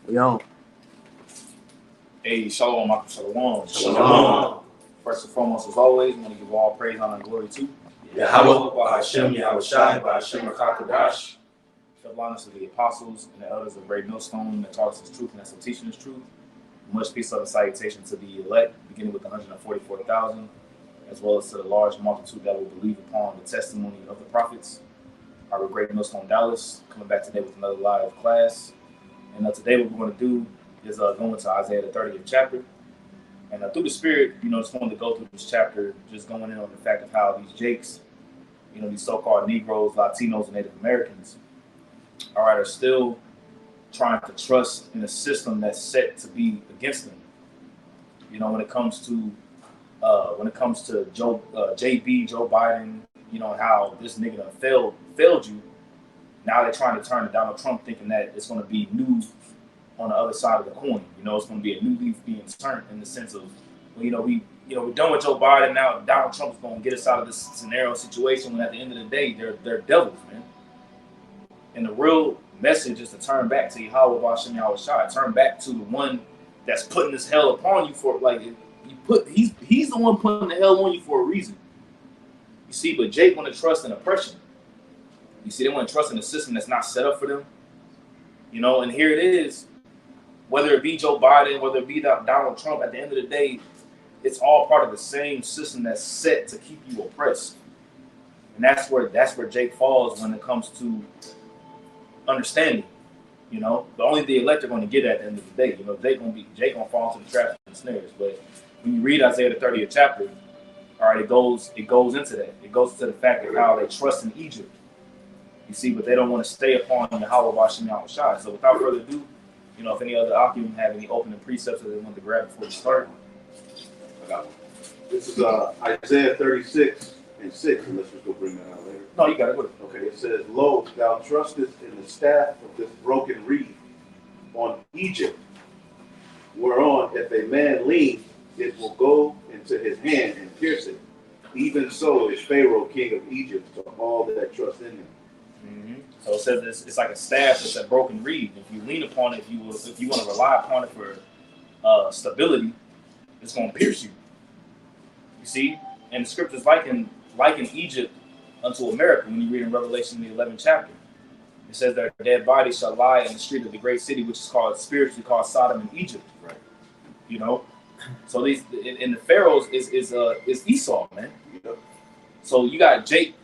Yo. Hey, shalom, Michael, shalom. Shalom. First and foremost, as always, I want to give all praise, honor, and glory to Yahweh, Bahashem, Yahweh Shai, Bahashem, Rakakadash. the blindness of the apostles and the elders of Great Millstone that taught us the truth and that's teaching us truth. Much peace, love, and salutation to the elect, beginning with the 144,000, as well as to the large multitude that will believe upon the testimony of the prophets. Our Great Millstone Dallas, coming back today with another live class. And today what we're going to do is go into Isaiah the 30th chapter. And through the Spirit, just wanted to go through this chapter, just going in on the fact of how these Jakes, these so-called Negroes, Latinos, and Native Americans, are still trying to trust in a system that's set to be against them. When it comes to Joe Biden, how this nigga done failed you. Now they're trying to turn to Donald Trump, thinking that it's going to be new on the other side of the coin. It's going to be a new leaf being turned in the sense of, we're done with Joe Biden. Now Donald Trump's going to get us out of this scenario situation. When at the end of the day, they're devils, man. And the real message is to turn back to Yahweh, Bahashem, Yahweh Shai. Turn back to the one that's putting this hell upon you for, he's the one putting the hell on you for a reason. You see, but Jake want to trust in oppression. You see, they want to trust in a system that's not set up for them. And here it is. Whether it be Joe Biden, whether it be Donald Trump, at the end of the day, it's all part of the same system that's set to keep you oppressed. And that's where Jake falls when it comes to understanding. But only the elect are going to get at the end of the day. Jake gonna fall into the traps and snares. But when you read Isaiah the 30th chapter, all right, it goes into that. It goes to the fact of how they trust in Egypt. You see, but they don't want to stay upon Yahweh, Bahashem, Yahweh Shai. So without further ado, if any other occupant have any opening precepts that they want to grab before we start. I got one. This is Isaiah 36 and 6, unless we're going to bring that out later. No, you got it. Okay, it says, Lo, thou trustest in the staff of this broken reed on Egypt, whereon if a man lean, it will go into his hand and pierce it. Even so is Pharaoh, king of Egypt, to all that trust in him. Mm-hmm. So it says it's like a staff, it's a broken reed. If you lean upon it, if you want to rely upon it for stability, it's going to pierce you. You see? And the scriptures liken Egypt unto America when you read in Revelation the 11th chapter. It says their dead bodies shall lie in the street of the great city, which is spiritually called Sodom and Egypt. Right. So these and the pharaohs is Esau, man. Yep. So you got Jake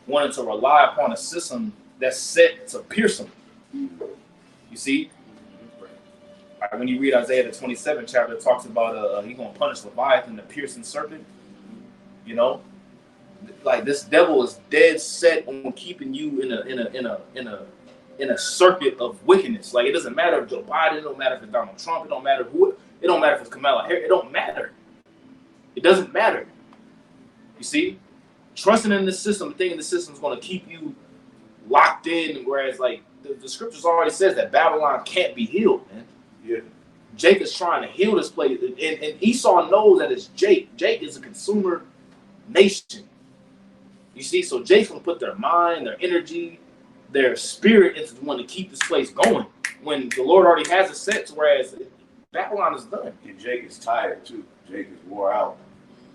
wanting to rely upon a system that's set to pierce him. You see? Right. When you read Isaiah the 27th chapter, it talks about he's gonna punish Leviathan, the piercing serpent. Like this devil is dead set on keeping you in a circuit of wickedness. Like it doesn't matter if Joe Biden, it don't matter if it's Donald Trump, it don't matter who. It don't matter if it's Kamala Harris. It don't matter. It doesn't matter. You see? Trusting in this system, thinking the system is going to keep you locked in, whereas like the scriptures already says that Babylon can't be healed, man. Yeah. Jake is trying to heal this place. And Esau knows that it's Jake. Jake is a consumer nation. You see? So Jake's going to put their mind, their energy, their spirit into the one to keep this place going. When the Lord already has it set, whereas Babylon is done. And Jake is tired too. Jake is wore out.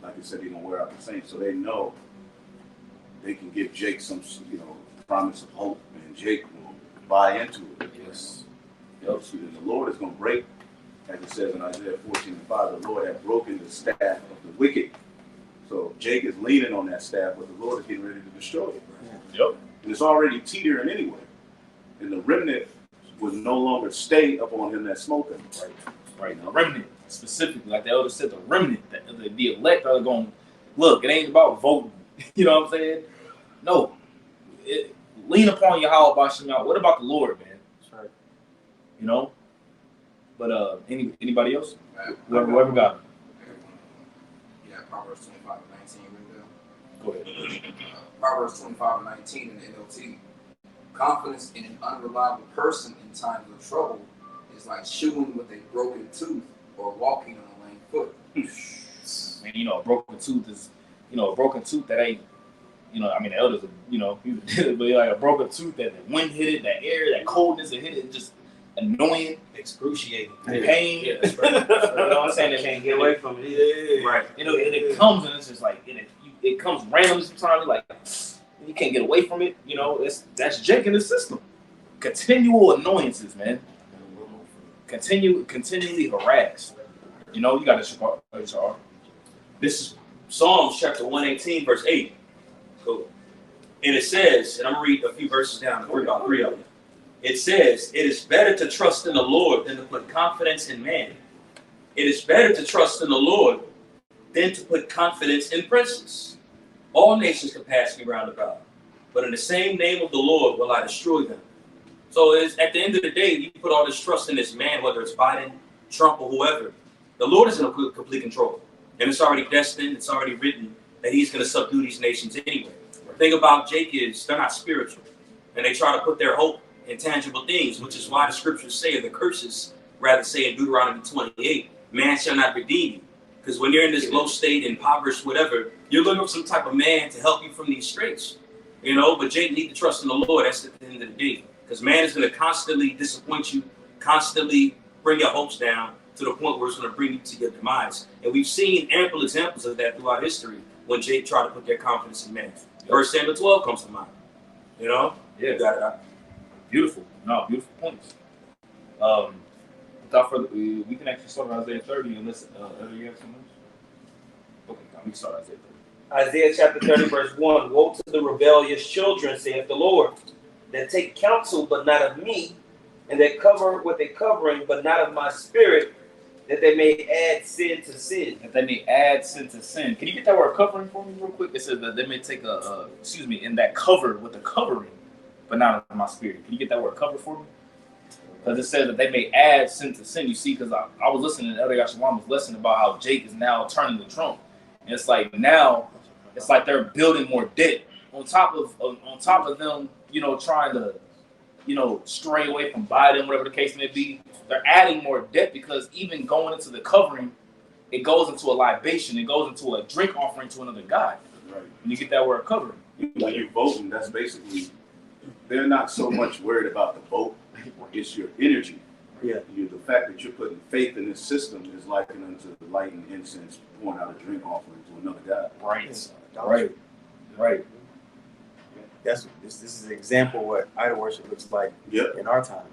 Like I said, he's gonna wear out the saints. So they know they can give Jake some, promise of hope, and Jake will buy into it. Yes. Yep. So the Lord is gonna break, as it says in Isaiah 14:5, the Lord had broken the staff of the wicked. So Jake is leaning on that staff, but the Lord is getting ready to destroy it. Yep. And it's already teetering anyway. And the remnant will no longer stay up on him that's smoking. Right. The remnant, specifically, like the elder said, the remnant, the elect are going, look, it ain't about voting. You know what I'm saying? No. Lean upon Yahweh, Bahashem Yahweh. What about the Lord, man? That's right. But anybody else? Whoever got it. Yeah, Proverbs 25:19 right there. Go ahead. Proverbs 25:19 in the NLT. Confidence in an unreliable person in times of trouble is like chewing with a broken tooth or walking on a lame foot. Man, a broken tooth is, a broken tooth that ain't, the elders, but like a broken tooth that the wind hit it, that air, that coldness, it hit it, just annoying, excruciating, pain. Yeah, that's right. You know what I'm saying? They can't get away from it. Yeah. Right. And it comes and it's just like it comes randomly sometimes. Like you can't get away from it. You know, that's Jake in the system. Continual annoyances, man. Continually harassed. You know, you got to HR. This is Psalms chapter 118, verse 8. Cool. And it says, and I'm going to read a few verses down, about three of them. It says, it is better to trust in the Lord than to put confidence in man. It is better to trust in the Lord than to put confidence in princes. All nations can pass me round about, but in the same name of the Lord will I destroy them. So it's, at the end of the day, you put all this trust in this man, whether it's Biden, Trump, or whoever. The Lord is in complete control. And it's already destined, it's already written that he's going to subdue these nations anyway. The thing about Jake is they're not spiritual. And they try to put their hope in tangible things, which is why the scriptures say, the curses rather say in Deuteronomy 28, man shall not redeem you. Because when you're in this low state, impoverished, whatever, you're looking for some type of man to help you from these straits. You know, but Jake need to trust in the Lord. That's at the end of the day. Because man is going to constantly disappoint you, constantly bring your hopes down to the point where it's going to bring you to your demise. And we've seen ample examples of that throughout history when Jake tried to put their confidence in man. Verse Samuel 12 comes to mind. You know? Yeah. You got it out. Beautiful. No, beautiful points. Without further, we can actually start on Isaiah 30 unless you have something else. Okay, we can start Isaiah 30. Isaiah chapter 30, verse 1. Woe to the rebellious children, saith the Lord, that take counsel, but not of me, and that cover with a covering, but not of my spirit, that they may add sin to sin. That they may add sin to sin. Can you get that word covering for me real quick? It says that they may take in that cover with a covering, but not of my spirit. Can you get that word cover for me? Because it says that they may add sin to sin. You see, because I was listening to Elder Yashawama's lesson about how Jake is now turning to Trump. And it's like now, it's like they're building more debt on top of them, you know, trying to, you know, stray away from Biden, whatever the case may be. They're adding more debt because even going into the covering, it goes into a libation. It goes into a drink offering to another god. Right. When you get that word covering. When you're voting, that's basically, they're not so much worried about the vote. It's your energy. Yeah. The fact that you're putting faith in this system is likened unto lighting incense, pouring out a drink offering to another god. Right. Right. This is an example of what idol worship looks like in our time.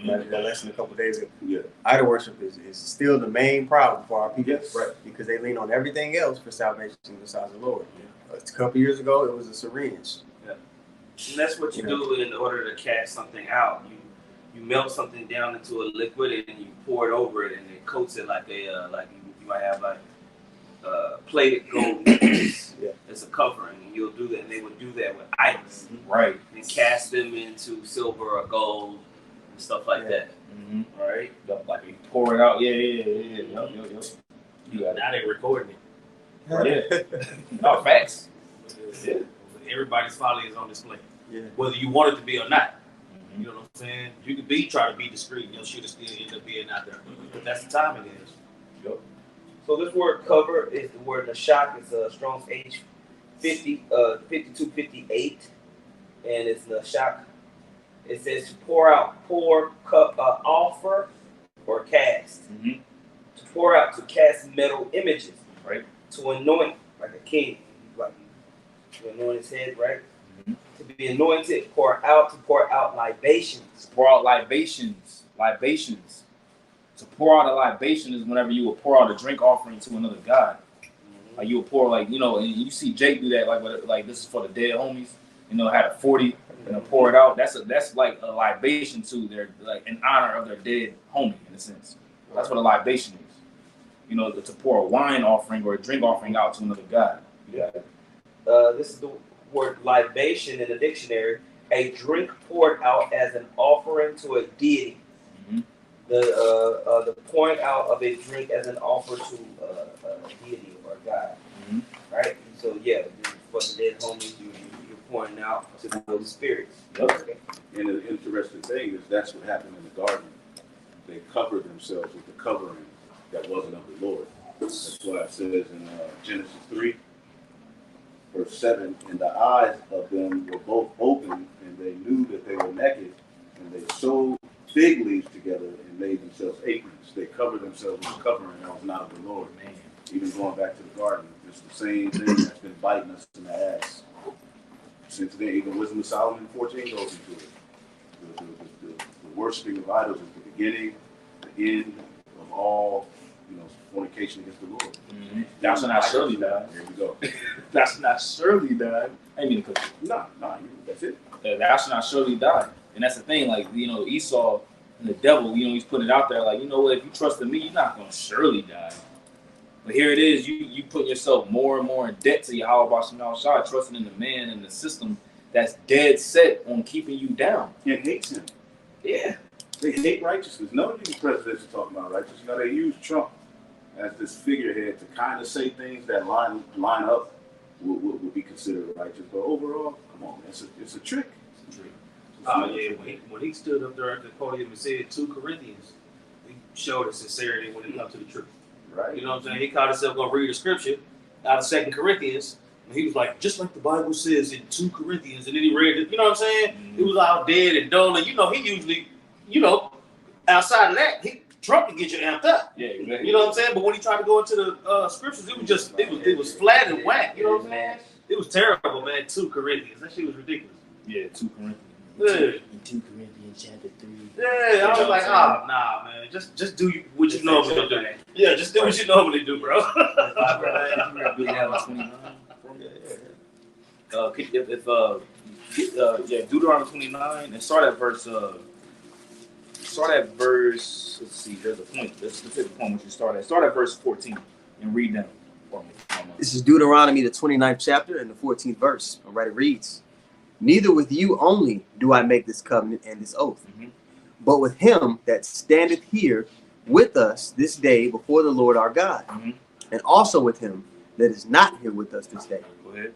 That lesson a couple of days ago. Yeah. Idol worship is still the main problem for our people. Yes. Right. Because they lean on everything else for salvation besides the Lord. A couple years ago, it was a syringe. Yeah. And that's what you do in order to cast something out. You melt something down into a liquid and you pour it over it and it coats it like a you might have like plated gold. It's a covering. And you'll do that, and they would do that with idols. Right. And cast them into silver or gold and stuff like that. Mm-hmm. Right? Like you pour it out. Yeah. You got it. Now they're recording it. Yeah. No, facts. Yeah. Everybody's folly is on display. Yeah. Whether you want it to be or not. You know what I'm saying? You could try to be discreet, your shit still end up being out there. But that's the time it is. Yep. So this word cover is the word nashak. It's Strong's H50, 5258, and it's nashak. It says to pour out, offer, or cast. Mm-hmm. To pour out, to cast metal images. Right. To anoint, like a king, like to anoint his head, right? Mm-hmm. To be anointed, to pour out libations. Pour out libations. To pour out a libation is whenever you will pour out a drink offering to another god. Mm-hmm. Like you will pour, like, you know, and you see Jake do that, like this is for the dead homies. You know, had a 40 and they'll pour it out. That's like a libation to their, like, in honor of their dead homie, in a sense. That's what a libation is. You know, to pour a wine offering or a drink offering out to another god. Yeah. This is the word libation in the dictionary. A drink poured out as an offering to a deity. Mm-hmm. The pouring out of a drink as an offer to a deity or a god. Mm-hmm. Right? So yeah, for the dead homies, you're pouring out to those spirits. Yep. Okay. And the interesting thing is that's what happened in the garden. They covered themselves with the covering that wasn't of the Lord. That's why it says in Genesis 3, verse 7, and the eyes of them were both open, and they knew that they were naked, and they sewed fig leaves together and made themselves aprons. They covered themselves with a covering that was not of the Lord. Man. Even going back to the garden, it's the same thing that's been biting us in the ass. Since then, even Wisdom of Solomon 14 goes into it. The worshiping of idols is the beginning, the end of all, fornication against the Lord. Mm-hmm. Thou shalt not surely die. Here we go. Thou shalt not surely die. I mean, Nah, that's it. thou shalt not surely die. And that's the thing, like, Esau and the devil, he's putting it out there, like, you know what, if you trust in me, you're not going to surely die. But here it is, you put yourself more and more in debt to Yahweh Shai, trusting in the man and the system that's dead set on keeping you down. And hates him. Yeah. They hate righteousness. None of these presidents are talking about righteousness. They use Trump as this figurehead to kind of say things that line up would be considered righteous. But overall, come on, man, it's a trick. It's a trick. Oh yeah, when he stood up there at the podium and said 2 Corinthians, he showed his sincerity when it comes to the truth. Right. You know what I'm saying? He caught himself going to read the scripture out of 2 Corinthians, and he was like, just like the Bible says in 2 Corinthians, and then he read it. You know what I'm saying? Mm-hmm. He was all dead and dull, and he usually, outside of that, Trump can get you amped up. Yeah, exactly. You know what I'm saying? But when he tried to go into the scriptures, it was flat and whack. You know what I'm saying? It was terrible, man. 2 Corinthians. That shit was ridiculous. Yeah, 2 Corinthians. Yeah. 2 Corinthians chapter 3. Yeah, I was like, oh, nah, man. Just do what you normally do. Yeah, just do what you normally do, bro. Deuteronomy 29, and start at verse. Let's see. There's a point. There's a specific point which you start at. Start at verse 14 and read down for me. This is Deuteronomy, the 29th chapter and the 14th verse. All right, it reads, "Neither with you only do I make this covenant and this oath, but with him that standeth here with us this day before the Lord our God, and also with him that is not here with us this day. Go ahead.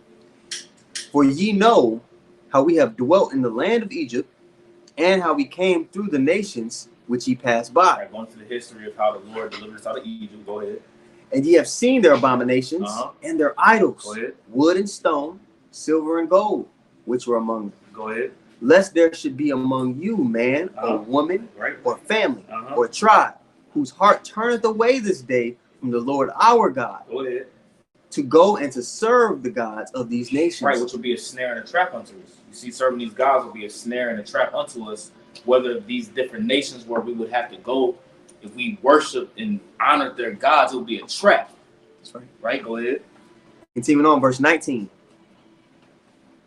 For ye know how we have dwelt in the land of Egypt, and how we came through the nations which ye passed by. All right, going to the history of how the Lord delivered us out of Egypt. Go ahead. And ye have seen their abominations and their idols, Go ahead. wood and stone, silver and gold, which were among them. Go ahead. Lest there should be among you man or woman Right. or family or tribe, whose heart turneth away this day from the Lord our God, Go ahead. to go and to serve the gods of these nations." Right, which will be a snare and a trap unto us. You see, serving these gods will be a snare and a trap unto us, whether these different nations where we would have to go, if we worship and honor their gods, it will be a trap. That's right. Right, go ahead. Continuing on, verse 19.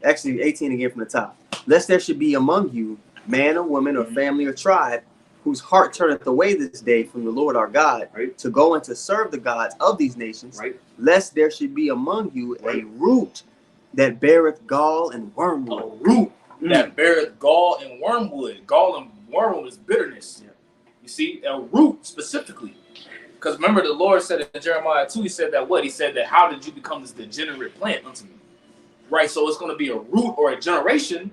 Actually, 18 again from the top. "Lest there should be among you man or woman or family or tribe, whose heart turneth away this day from the Lord our God, to go and to serve the gods of these nations, lest there should be among you a root that beareth gall and wormwood." A root that beareth gall and wormwood. Gall and wormwood is bitterness. You see, a root specifically. Because remember, the Lord said in Jeremiah 2, he said that what? He said that, how did you become this degenerate plant unto me? Right, so it's going to be a root or a generation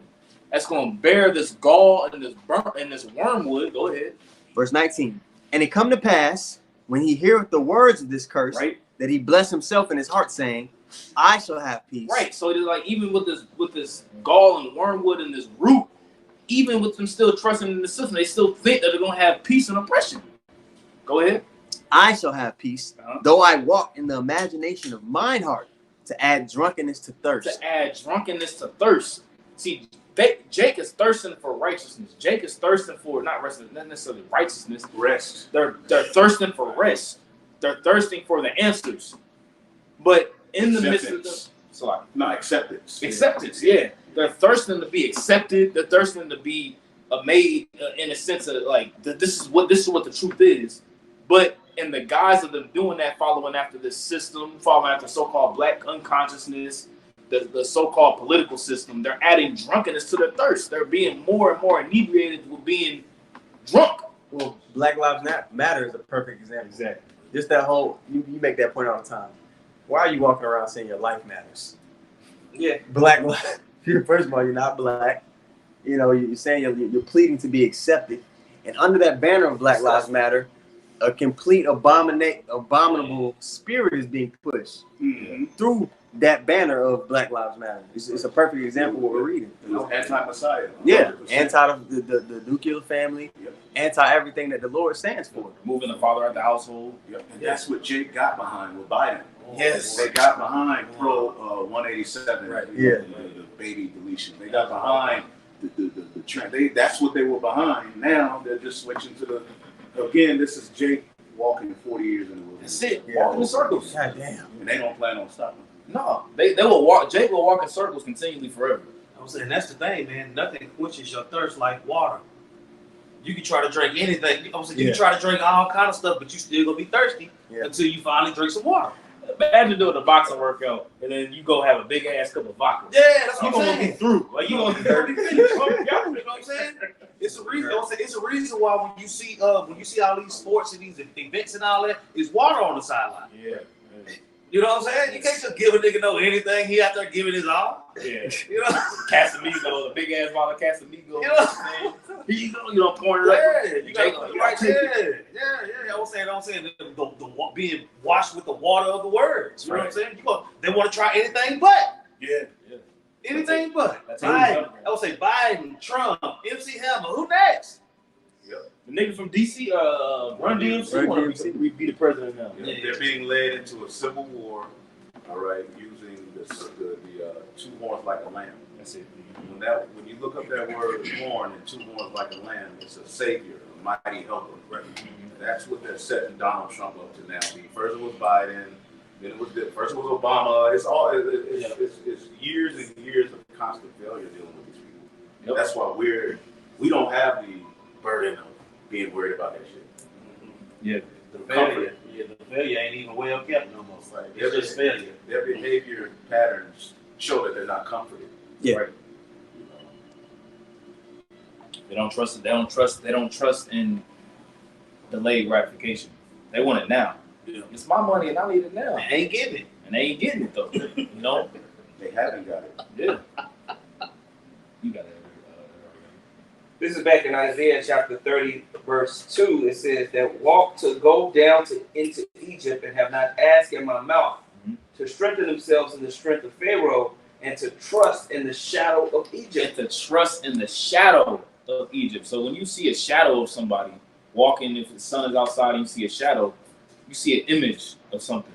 that's going to bear this gall and this wormwood. Go ahead. Verse 19. "And it come to pass, when he heareth the words of this curse, that he bless himself in his heart, saying, I shall have peace." Right, so it is like, even with this gall and wormwood and this root, even with them still trusting in the system, they still think that they're going to have peace and oppression. Go ahead. "I shall have peace, though I walk in the imagination of mine heart, to add drunkenness to thirst." To add drunkenness to thirst. See, Jake is thirsting for righteousness. Jake is thirsting for not necessarily righteousness. Rest. They're thirsting for rest. They're thirsting for the answers. But in the midst of acceptance. Acceptance, yeah. They're thirsting to be accepted. They're thirsting to be made in a sense of like this is what the truth is. But in the guise of them doing that, following after this system, following after so-called black unconsciousness, the so-called political system, they're adding drunkenness to their thirst. They're being more and more inebriated with being drunk. Well, Black Lives Matter is a perfect example. Exactly. Just that whole, you make that point all the time. Why are you walking around saying your life matters? Yeah. Black lives. First of all, you're not black. You're saying you're pleading to be accepted. And under that banner of Black Lives Matter, a complete abominable spirit is being pushed through that banner of Black Lives Matter. It's a perfect example of what we're reading. It was anti-Messiah. Yeah, 100%. anti the nuclear family, anti everything that the Lord stands for. Moving the father out the household. Yep. And that's what Jake got behind with Biden. Yes. They got behind pro 187, Right. the baby deletion. They got behind the trend. That's what they were behind. Now they're just switching to again, this is Jake walking 40 years in the wilderness. That's it. Yeah. Walking in circles. God damn. And they don't plan on stopping. No, they will walk. Jake will walk in circles continually forever. I'm saying that's the thing, man. Nothing quenches your thirst like water. You can try to drink anything. I'm saying you can try to drink all kind of stuff, but you still gonna be thirsty until you finally drink some water. Imagine doing a boxing workout and then you go have a big ass cup of vodka. Yeah, that's what You I'm gonna saying. get through. Like you gonna be finished. You know what I'm saying? It's a reason. It's a reason why when you see all these sports and these events and all that, is water on the sideline. Yeah. You know what I'm saying? You can't just give a nigga no anything. He out there giving his all. Yeah. You know? Casamigo, the big ass bottle of Casamigo. You know? You don't pour it up. Yeah, you got yeah. I'm saying the being washed with the water of the words. You know what I'm saying? They want to try anything but. Yeah. Anything but. That's Biden. I would say Biden, Trump, MC Hammer. Who next? The nigga from DC, Run DMC, want to be the president now. Yeah. They're being led into a civil war, all right, using the two horns like a lamb. That's it. When you look up that word horn and two horns like a lamb, it's a savior, a mighty helper. Right? That's what they're setting Donald Trump up to now. First it was Biden, then first it was Obama. It's years and years of constant failure dealing with these people. Yep. That's why we don't have the burden of being worried about that shit. Yeah. The failure ain't even well kept no more. Right. It's just failure. Their behavior patterns show that they're not comforted. Yeah. Right. They don't trust it. They don't trust in delayed gratification. They want it now. Yeah. It's my money and I need it now. They ain't getting it. And they ain't getting it though. You know? They haven't got it. Yeah. You got it. This is back in Isaiah chapter 30, verse 2. It says that walk to go down into Egypt and have not asked in my mouth, to strengthen themselves in the strength of Pharaoh and to trust in the shadow of Egypt. And to trust in the shadow of Egypt. So when you see a shadow of somebody walking, if the sun is outside and you see a shadow, you see an image of something.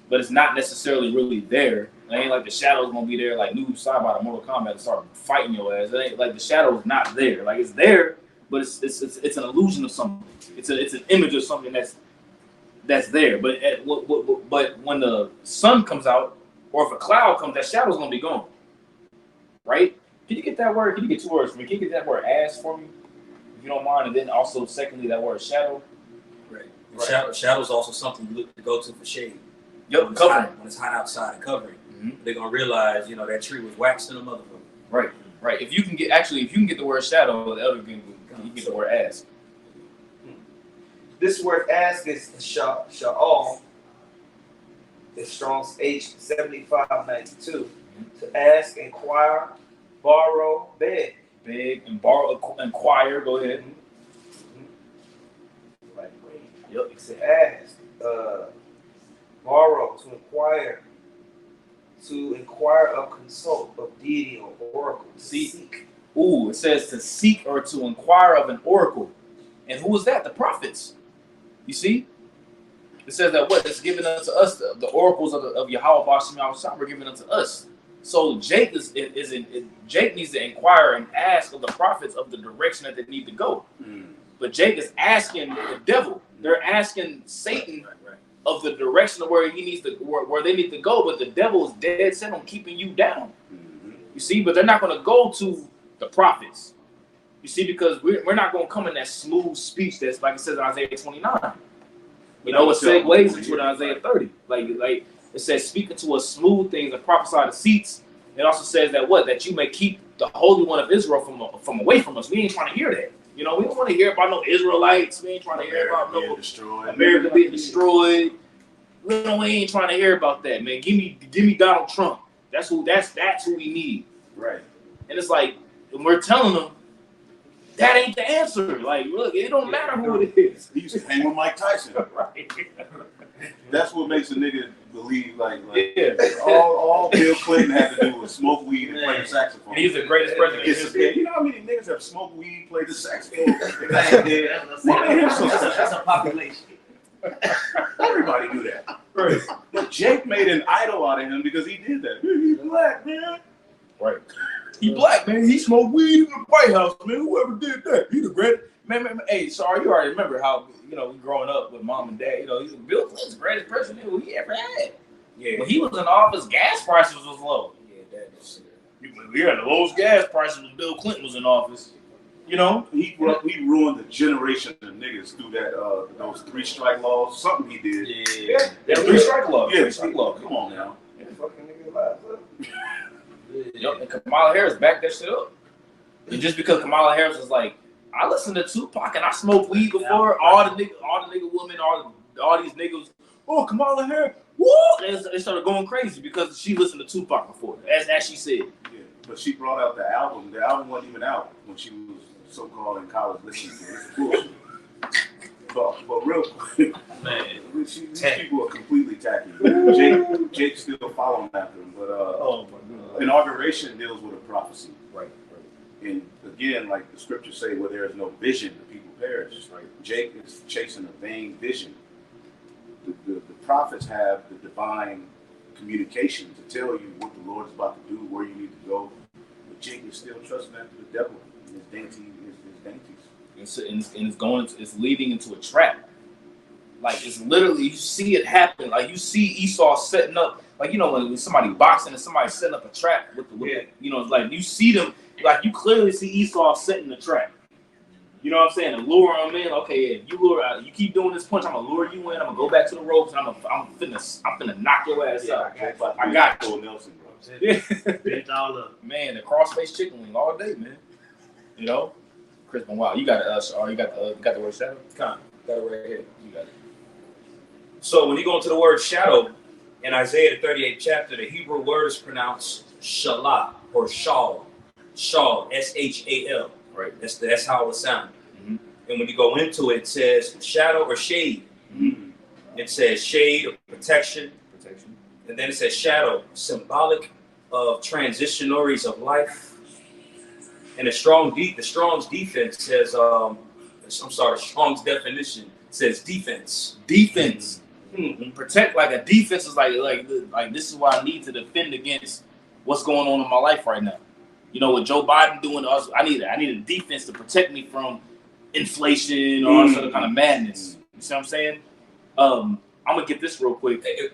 But it's not necessarily really there. It ain't like the shadow's gonna be there like noob sidebar to Mortal Kombat and start fighting your ass. It ain't like the shadow's not there. Like it's there, but it's an illusion of something. It's an image of something that's there. But but when the sun comes out, or if a cloud comes, that shadow's gonna be gone. Right? Can you get that word? Can you get two words for me? Can you get that word ass for me? If you don't mind, and then also secondly that word shadow. Right. Shadow's also something you look to go to for shade. Yep, When it's hot outside and covering. They're gonna realize, that tree was waxed in a motherfucker. Right. If you can get the word shadow, the other you can get the word ask. This word ask is sha'al. It's Strong's H7592. To ask, inquire, borrow, beg. Beg and borrow, inquire. Go ahead. Like, Yep. it's to ask, borrow, to inquire of consult of deity or oracle. Seek. Ooh, it says to seek or to inquire of an oracle. And who was that? The prophets. You see? It says that what? It's given unto us, the oracles of Yahweh Bashim Yahushua were given unto us. So Jake Jake needs to inquire and ask of the prophets of the direction that they need to go. But Jake is asking the devil. They're asking Satan of the direction of where he needs to, where they need to go. But the devil is dead set on keeping you down. You see, but they're not going to go to the prophets. You see, because we're not going to come in that smooth speech that's like it says in Isaiah 29. You know, it segues into Isaiah 30. Like it says, speaking to us smooth things and prophesy to seats. It also says that that you may keep the Holy One of Israel from away from us. We ain't trying to hear that. We don't want to hear about no Israelites. We ain't trying to hear about no America being destroyed. We ain't trying to hear about that, man. Give me Donald Trump. That's who we need. Right. And it's like, and we're telling them that ain't the answer. Like, look, it don't matter who it is. He used to hang with Mike Tyson. Right. That's what makes a nigga believe believe like Yeah. all Bill Clinton had to do was smoke weed and play the saxophone. And he's the greatest president in history. You know how many niggas have smoked weed, played the saxophone? That's a population. Everybody do that. Right. But Jake made an idol out of him because he did that. He's black, man. Right. He black, man. He smoked weed in the White House, man. Whoever did that, he the greatest. Man, hey, sorry, you already remember how, we growing up with mom and dad, he's Bill Clinton's the greatest president we ever had. Yeah. When he was in office, gas prices was low. Yeah, that is Yeah, the lowest gas prices when Bill Clinton was in office. He ruined the generation of niggas through that those 3 strike laws. Something he did. Yeah. That 3 strike law. Yeah, 3 strike law. Come on now. Fucking niggas lives up. Yep, and Kamala Harris backed that shit up. And just because Kamala Harris is like, I listened to Tupac and I smoked weed before, all the nigga women, all these niggas, oh, Kamala Harris, woo! They started going crazy because she listened to Tupac before, as she said. Yeah, but she brought out the album. The album wasn't even out when she was so-called in college listening to it. It's bullshit. But real quick, Man, these people are completely tacky. Jake's still following after him, but inauguration deals with a prophecy. Right. And again, like the scriptures say, where there is no vision, the people perish. Right. Jake is chasing a vain vision. The prophets have the divine communication to tell you what the Lord is about to do, where you need to go. But Jake is still trusting after the devil and his dainties. It's leading into a trap. Like, it's literally, you see it happen. Like, you see Esau setting up, like, when somebody boxing and somebody setting up a trap with it's like you see them, like, you clearly see Esau setting the trap. You know what I'm saying? And lure them in. Okay, yeah, you keep doing this punch, I'm gonna lure you in. I'm gonna go back to the ropes. And I'm finna knock your ass out. I got you. Nelson, bro. Bitch, all up. Man, the cross-faced chicken wing all day, man. Crispin, wow, you got it. You got the word shadow. Got it right here. You got it. So when you go into the word shadow in Isaiah the 38th chapter, the Hebrew word is pronounced shalah or shal. Shal, S-H-A-L. Right. That's how it would sound. Mm-hmm. And when you go into it, it says shadow or shade. Mm-hmm. It says shade or protection. And then it says shadow, symbolic of transitionaries of life. And the Strong's defense says, Strong's definition says defense. Defense. Mm-hmm. Protect, like a defense is like this is what I need to defend against what's going on in my life right now. With Joe Biden doing us, I need a defense to protect me from inflation or all this other kind of madness. You see what I'm saying? I'm gonna get this real quick. I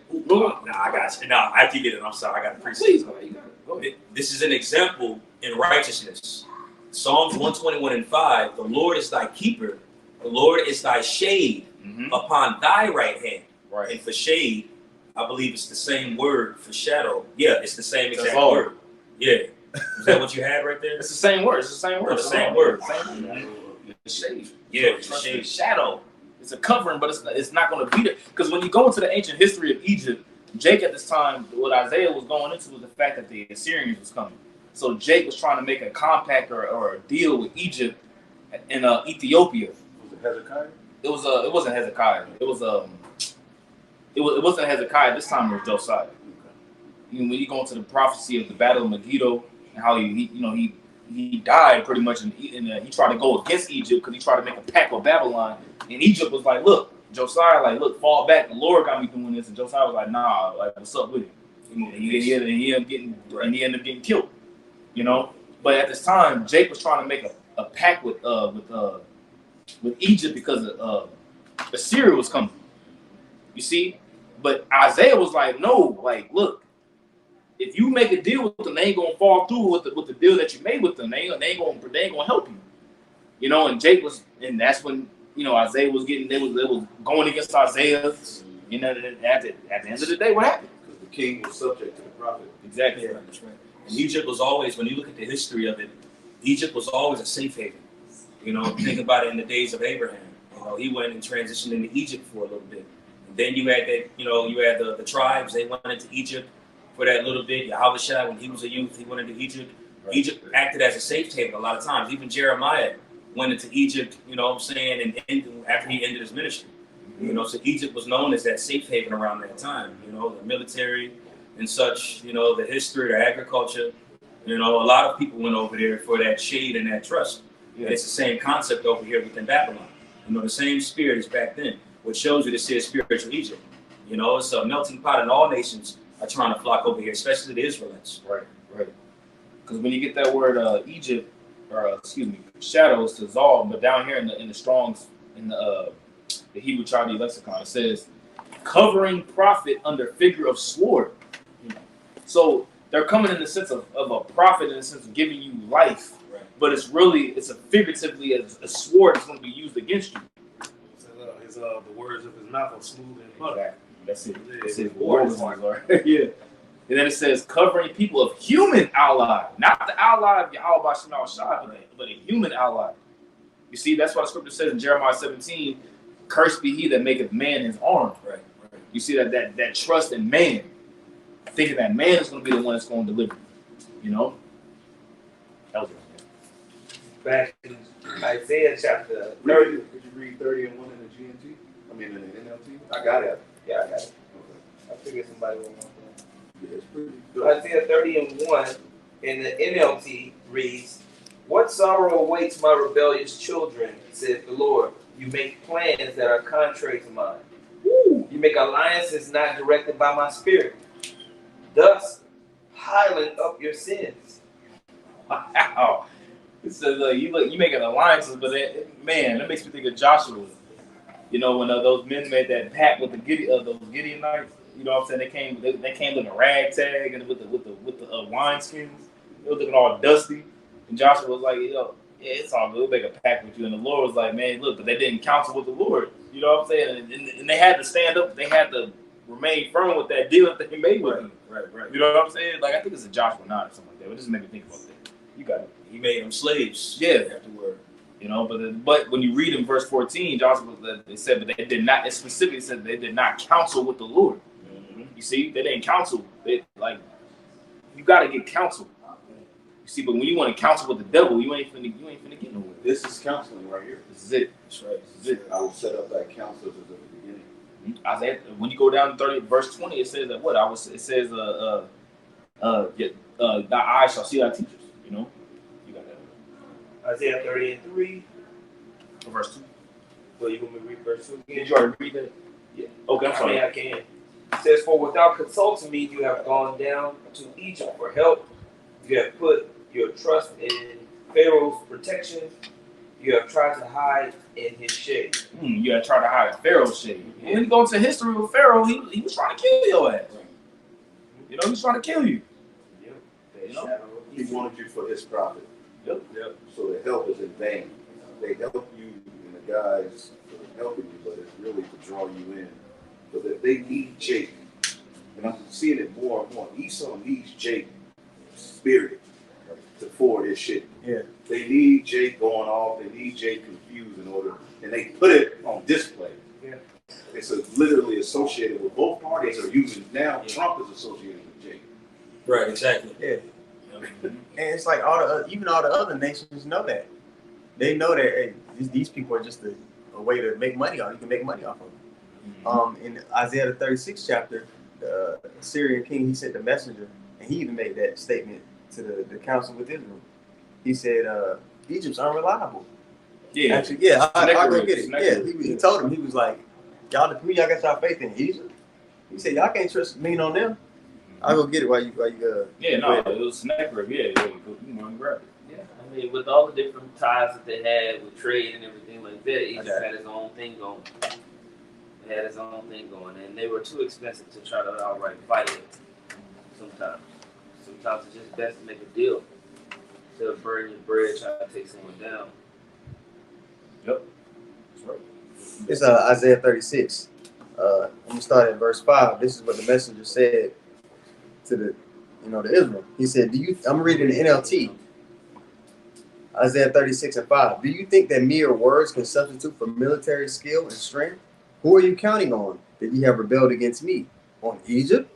got you. Nah, after you get it, I'm sorry, I got to preach. Please, go ahead. Go ahead. This is an example in righteousness. Psalms 121:5. The Lord is thy keeper. The Lord is thy shade upon thy right hand. Right. And for shade, I believe it's the same word for shadow. Yeah, it's the same exact word. Yeah. Is that what you had right there? It's the same word. It's the same word. The same word. Shade. Yeah, it's shade. Shadow. It's a covering, but it's not going to be there. Because when you go into the ancient history of Egypt, Jake at this time, what Isaiah was going into was the fact that the Assyrians was coming. So Jake was trying to make a compact or a deal with Egypt and Ethiopia. Was it Hezekiah? It wasn't Hezekiah. It wasn't Hezekiah. This time it was Josiah. When you go into the prophecy of the Battle of Megiddo and how he died pretty much, and he tried to go against Egypt because he tried to make a pact with Babylon, and Egypt was like, look, Josiah, fall back. The Lord got me doing this, and Josiah was like, nah, what's up with it? And he ended up getting killed. But at this time, Jake was trying to make a pact with Egypt because Assyria was coming. You see, but Isaiah was like, no, look, if you make a deal with them, they ain't gonna fall through with the deal that you made with them. They ain't gonna help you. And Jake was, and that's when Isaiah was getting. They was going against Isaiah. At the end of the day, what happened? Because the king was subject to the prophet. Exactly. Yeah, that's right. And Egypt was always, when you look at the history of it, Egypt was always a safe haven. Think about it in the days of Abraham. He went and transitioned into Egypt for a little bit. And then you had that, you had the tribes, they went into Egypt for that little bit. Yahushua, when he was a youth, he went into Egypt. Right. Egypt acted as a safe haven a lot of times. Even Jeremiah went into Egypt, and after he ended his ministry. You know, so Egypt was known as that safe haven around that time. You know, the military and such. You know, the history, the agriculture. You know, a lot of people went over there for that shade and that trust. Yeah. It's the same concept over here within Babylon. You know, the same spirit is back then, which shows you this is spiritual Egypt. You know, it's a melting pot, and all nations are trying to flock over here, especially the Israelites. Right, right. Because when you get that word Egypt, or shadows to Zal, but down here in the Strong's, in the Hebrew Chaldean lexicon, it says covering prophet under figure of sword. So they're coming in the sense of a prophet, in the sense of giving you life, right. But it's a figuratively a sword that's going to be used against you. The words of his mouth are smooth and butter. Exactly. That's it. Yeah. And then it says covering people of human ally, not the ally of Yahweh Shem Shai, but a human ally. You see, that's why the scripture says in Jeremiah 17, "Cursed be he that maketh man his arm." Right. You see that trust in man, thinking that man is going to be the one that's going to deliver. You know. That was it. Back in Isaiah chapter 30. Could you read 30 and 1 in the GMT? I mean, in the NLT? I got it. Yeah, I got it. Okay. I figured somebody would want that. Yeah, it's pretty good. Isaiah 30 and 1 in the NLT reads, "What sorrow awaits my rebellious children, says the Lord. You make plans that are contrary to mine. Woo. You make alliances not directed by my spirit. Thus, piling up your sins." Wow. It says you making alliances, but that makes me think of Joshua. You know, when those men made that pact with those Gideonites. You know what I'm saying? They came in a ragtag and with the wine skins. They were looking all dusty. And Joshua was like, yeah, it's all good. We'll make a pact with you. And the Lord was like, man, look, but they didn't counsel with the Lord. You know what I'm saying? And they had to stand up. They had to remain firm with that deal that they made with him. Right. You know what I'm saying? Like, I think it's a Joshua 9 or something like that. But it just made me think about that. You got it. He made them slaves. Yeah. Afterward. You know, but when you read in verse 14, Joshua, they said, but they did not, it specifically said they did not counsel with the Lord. You see, they didn't counsel. You got to get counsel. You see, but when you want to counsel with the devil, you ain't finna get nowhere. This is counseling right here. This is it. That's right. This is it. I will set up that counsel at the beginning. Isaiah, when you go down to 30, verse 20, it says that what? It says, thy eyes shall see thy teachers. You know, you got that. Isaiah 30 and 3. Verse 2. Well, you want me to read verse 2 again? Did you already read that? Yeah. Okay, I'm sorry. I can. It says, "For without consulting me, you have gone down to Egypt for help. You have put your trust in Pharaoh's protection. You have tried to hide in his shade." You have tried to hide in Pharaoh's shade. When you go into history with Pharaoh, he was trying to kill your ass. You know, he was trying to kill you. Yep. You know? He wanted you for his profit. Yep. So the help is in vain. They help you, and the guys are helping you, but it's really to draw you in. But if they need Jake, and I'm seeing it more and more, Esau needs Jake spirit to forward his shit. Yeah. They need Jake going off, they need Jake confused in order, and they put it on display. Yeah. It's literally associated with both parties are using now. Trump is associated with Jake. Right, exactly. Yeah. And it's like even all the other nations know that. They know that hey, these people are just a way to make money off. You can make money off of them. In Isaiah the 36th chapter, the Syrian king, he sent the messenger, and he even made that statement to the council with Israel. He said, Egypt's unreliable. Yeah. Actually, yeah, I'll go get it. Yeah, he told him, he was like, y'all got y'all faith in Egypt? He said, y'all can't lean on them. I'll go get it while you it was Sennacherib. Yeah, you want to grab it. Yeah, I mean, with all the different ties that they had with trade and everything like that, Egypt had his own thing going. Had his own thing going, and they were too expensive to try to outright fight it. Sometimes it's just best to make a deal to burn your bread, try to take someone down. Yep, that's right. It's Isaiah 36. I'm gonna start at verse 5. This is what the messenger said to to Israel. He said, I'm reading the NLT. Isaiah 36 and 5. Do you think that mere words can substitute for military skill and strength? Who are you counting on that you have rebelled against me? On Egypt?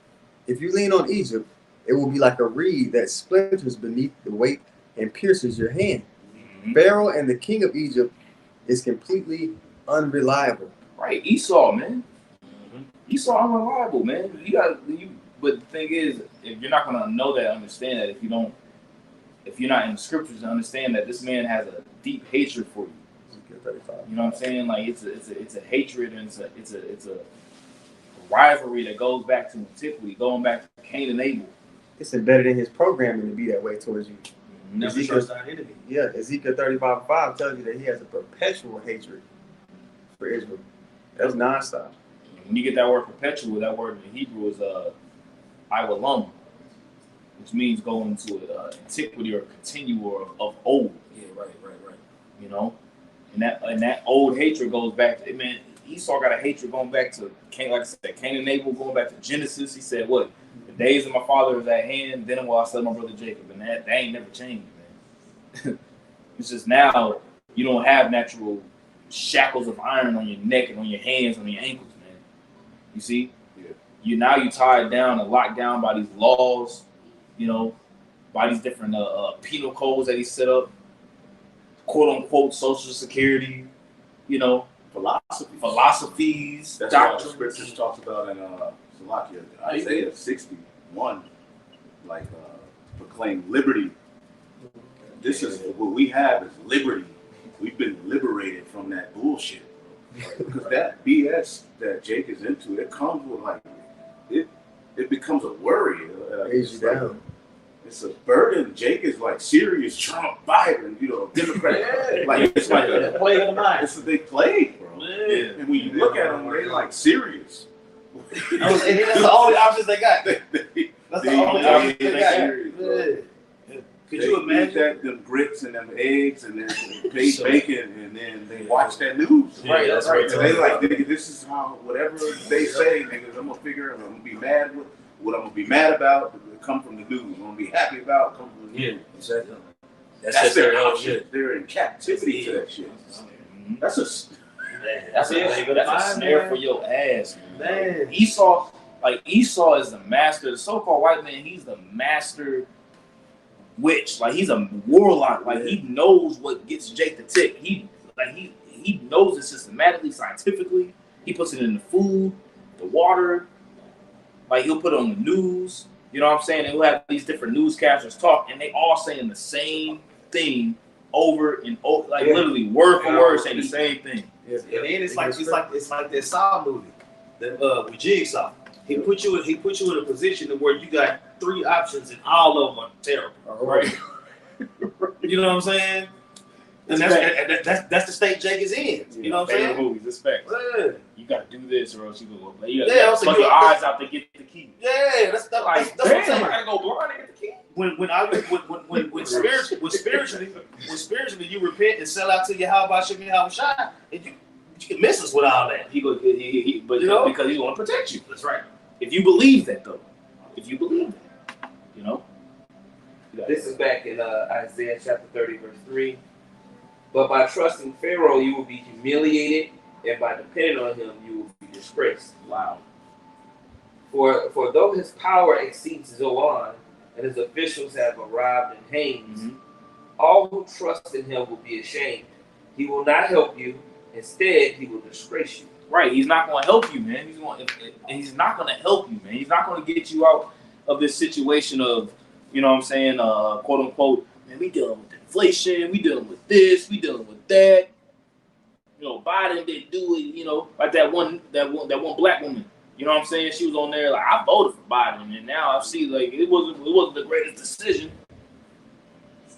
If you lean on Egypt, it will be like a reed that splinters beneath the weight and pierces your hand. Pharaoh and the king of Egypt is completely unreliable. Right, Esau, man. Esau unreliable, man. But the thing is, if you're not gonna know that, understand that, if you're not in the scriptures to understand that this man has a deep hatred for you. You know what I'm saying? Like it's a hatred, and it's a rivalry that goes back to antiquity, going back to Cain and Abel. It's embedded in his programming to be that way towards you. Never trust our enemy. Yeah, Ezekiel 35:5 tells you that he has a perpetual hatred for Israel. That's nonstop. When you get that word perpetual, that word in Hebrew is iwalum, which means going to antiquity or continue or of old. Yeah, right. You know, and that old hatred goes back to, man. Esau got a hatred going back to Cain, like I said, Cain and Abel, going back to Genesis. He said, "What? The days of my father is at hand. Then will I slay my brother Jacob." And that ain't never changed, man. It's just now you don't have natural shackles of iron on your neck and on your hands, on your ankles, man. You see? Yeah. You tied down and locked down by these laws, you know, by these different penal codes that he set up, quote unquote social security, you know, philosophies, That's doctrines. what the scriptures talks about in Isaiah 61, like proclaim liberty. This is what we have is liberty. We've been liberated from that bullshit. Because that BS that Jake is into, it comes with like it becomes a worry. It's a burden. Jake is like serious Trump, Biden, you know, Democrat. Like it's like a plague of the mind. It's a big plague, bro. Yeah. And when you look at them, they like serious. That's the only options they got. That's the only options they got. Serious, bro. Could you imagine that them grits and them eggs and then baked bacon and then they watch that news? Right, that's right. So they like, nigga, this is how whatever they say, nigga, I'm gonna figure. I'm gonna be mad with what I'm gonna be mad about. Come from the news. I'm gonna be happy about. Come from the news. Yeah, exactly. That's their option. They're in captivity to that shit. That's a snare for your ass, man. Esau is the master. The so-called white man, he's the master witch. Like he's a warlock. Like he knows what gets Jake to tick. He knows it systematically, scientifically. He puts it in the food, the water. Like he'll put it on the news. You know what I'm saying? And we'll have these different newscasters talk, and they all saying the same thing over and over, like literally word for word saying the same thing. Yeah. And then it's like that Saw movie, with Jigsaw. He put you in a position where you got three options and all of them are terrible. Right? You know what I'm saying? And that's the state Jake is in. You know what I'm saying? Movies, respect. Yeah. You got to do this or else you go. You gotta put your eyes out to get the key. Yeah, that's what I'm saying. I gotta go blind and get the key. When spiritually you repent and sell out to your how about Shimmy how shine, and you can miss us with all that. Because he's going to protect you. That's right. If you believe that, though, you know. This is back in Isaiah chapter 30, verse 3. But by trusting Pharaoh, you will be humiliated, and by depending on him, you will be disgraced. Wow. For though his power exceeds Zoan, and his officials have arrived in Hanes, all who trust in him will be ashamed. He will not help you. Instead, he will disgrace you. Right. He's not going to help you, man. He's not going to help you, man. He's not going to get you out of this situation of, you know what I'm saying, quote unquote, man, we dealing with inflation, we dealing with this, we dealing with that. You know, Biden didn't do it, you know, like that one black woman. You know what I'm saying? She was on there like, I voted for Biden, and now I see like it wasn't the greatest decision.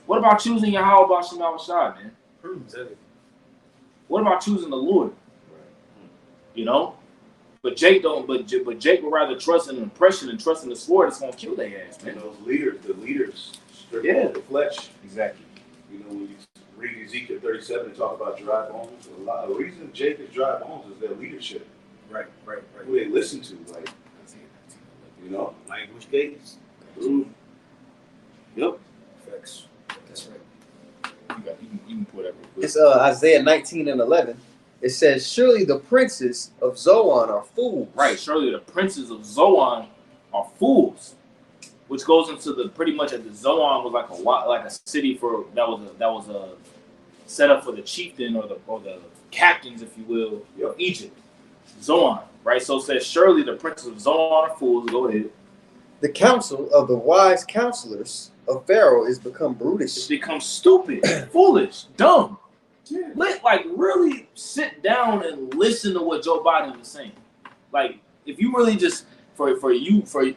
What about choosing your how about Shemal Shah, man? What about choosing the Lord? You know? But Jake would rather trust in oppression and trust in the sword that's gonna kill their ass, man. And those leaders, the flesh. Exactly. You know, when you read Ezekiel 37 and talk about dry bones, a lot of the reason Jake is dry bones is their leadership. Right. Who they listen to, like, you know, language gates. Yep. Facts. That's right. You can put that real quick. It's Isaiah 19:11. It says, "Surely the princes of Zoan are fools." Right. Surely the princes of Zoan are fools, which goes into the pretty much as the Zoan was like a city that was a set up for the chieftain or the captains, if you will, of Egypt. Zoan, right? So it says, surely the princes of Zoan are fools. Go ahead. The counsel of the wise counselors of Pharaoh is become It's brutish. become stupid, foolish, dumb. Like, really sit down and listen to what Joe Biden is saying. Like, if you really just, for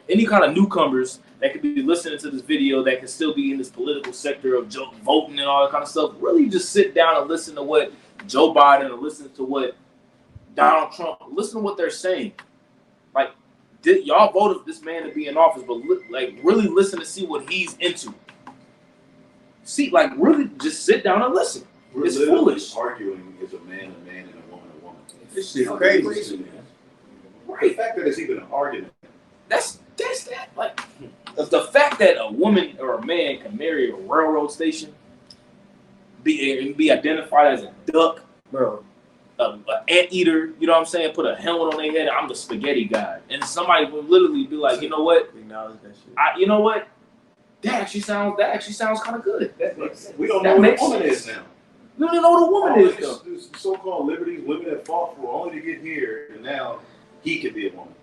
any kind of newcomers that could be listening to this video that could still be in this political sector of voting and all that kind of stuff, really just sit down and listen to what Joe Biden or listen to what Donald Trump, listen to what they're saying. Like, y'all voted this man to be in office, but like really listen to see what he's into. See, like really just sit down and listen. We're It's literally foolish. Arguing is a man, and a woman, a woman. This shit crazy. Man. The Right. fact that it's even an argument. That's that. Like the fact that a woman or a man can marry a railroad station, be identified as a duck, Bro, an anteater, you know what I'm saying? Put a helmet on their head. I'm the spaghetti guy, and somebody will literally be like, you know what? acknowledge that shit. You know what? That actually sounds kind of good. We don't know what a woman is now. We don't even know what a woman is though. This so-called liberties women have fought for only to get here, and now he can be a woman.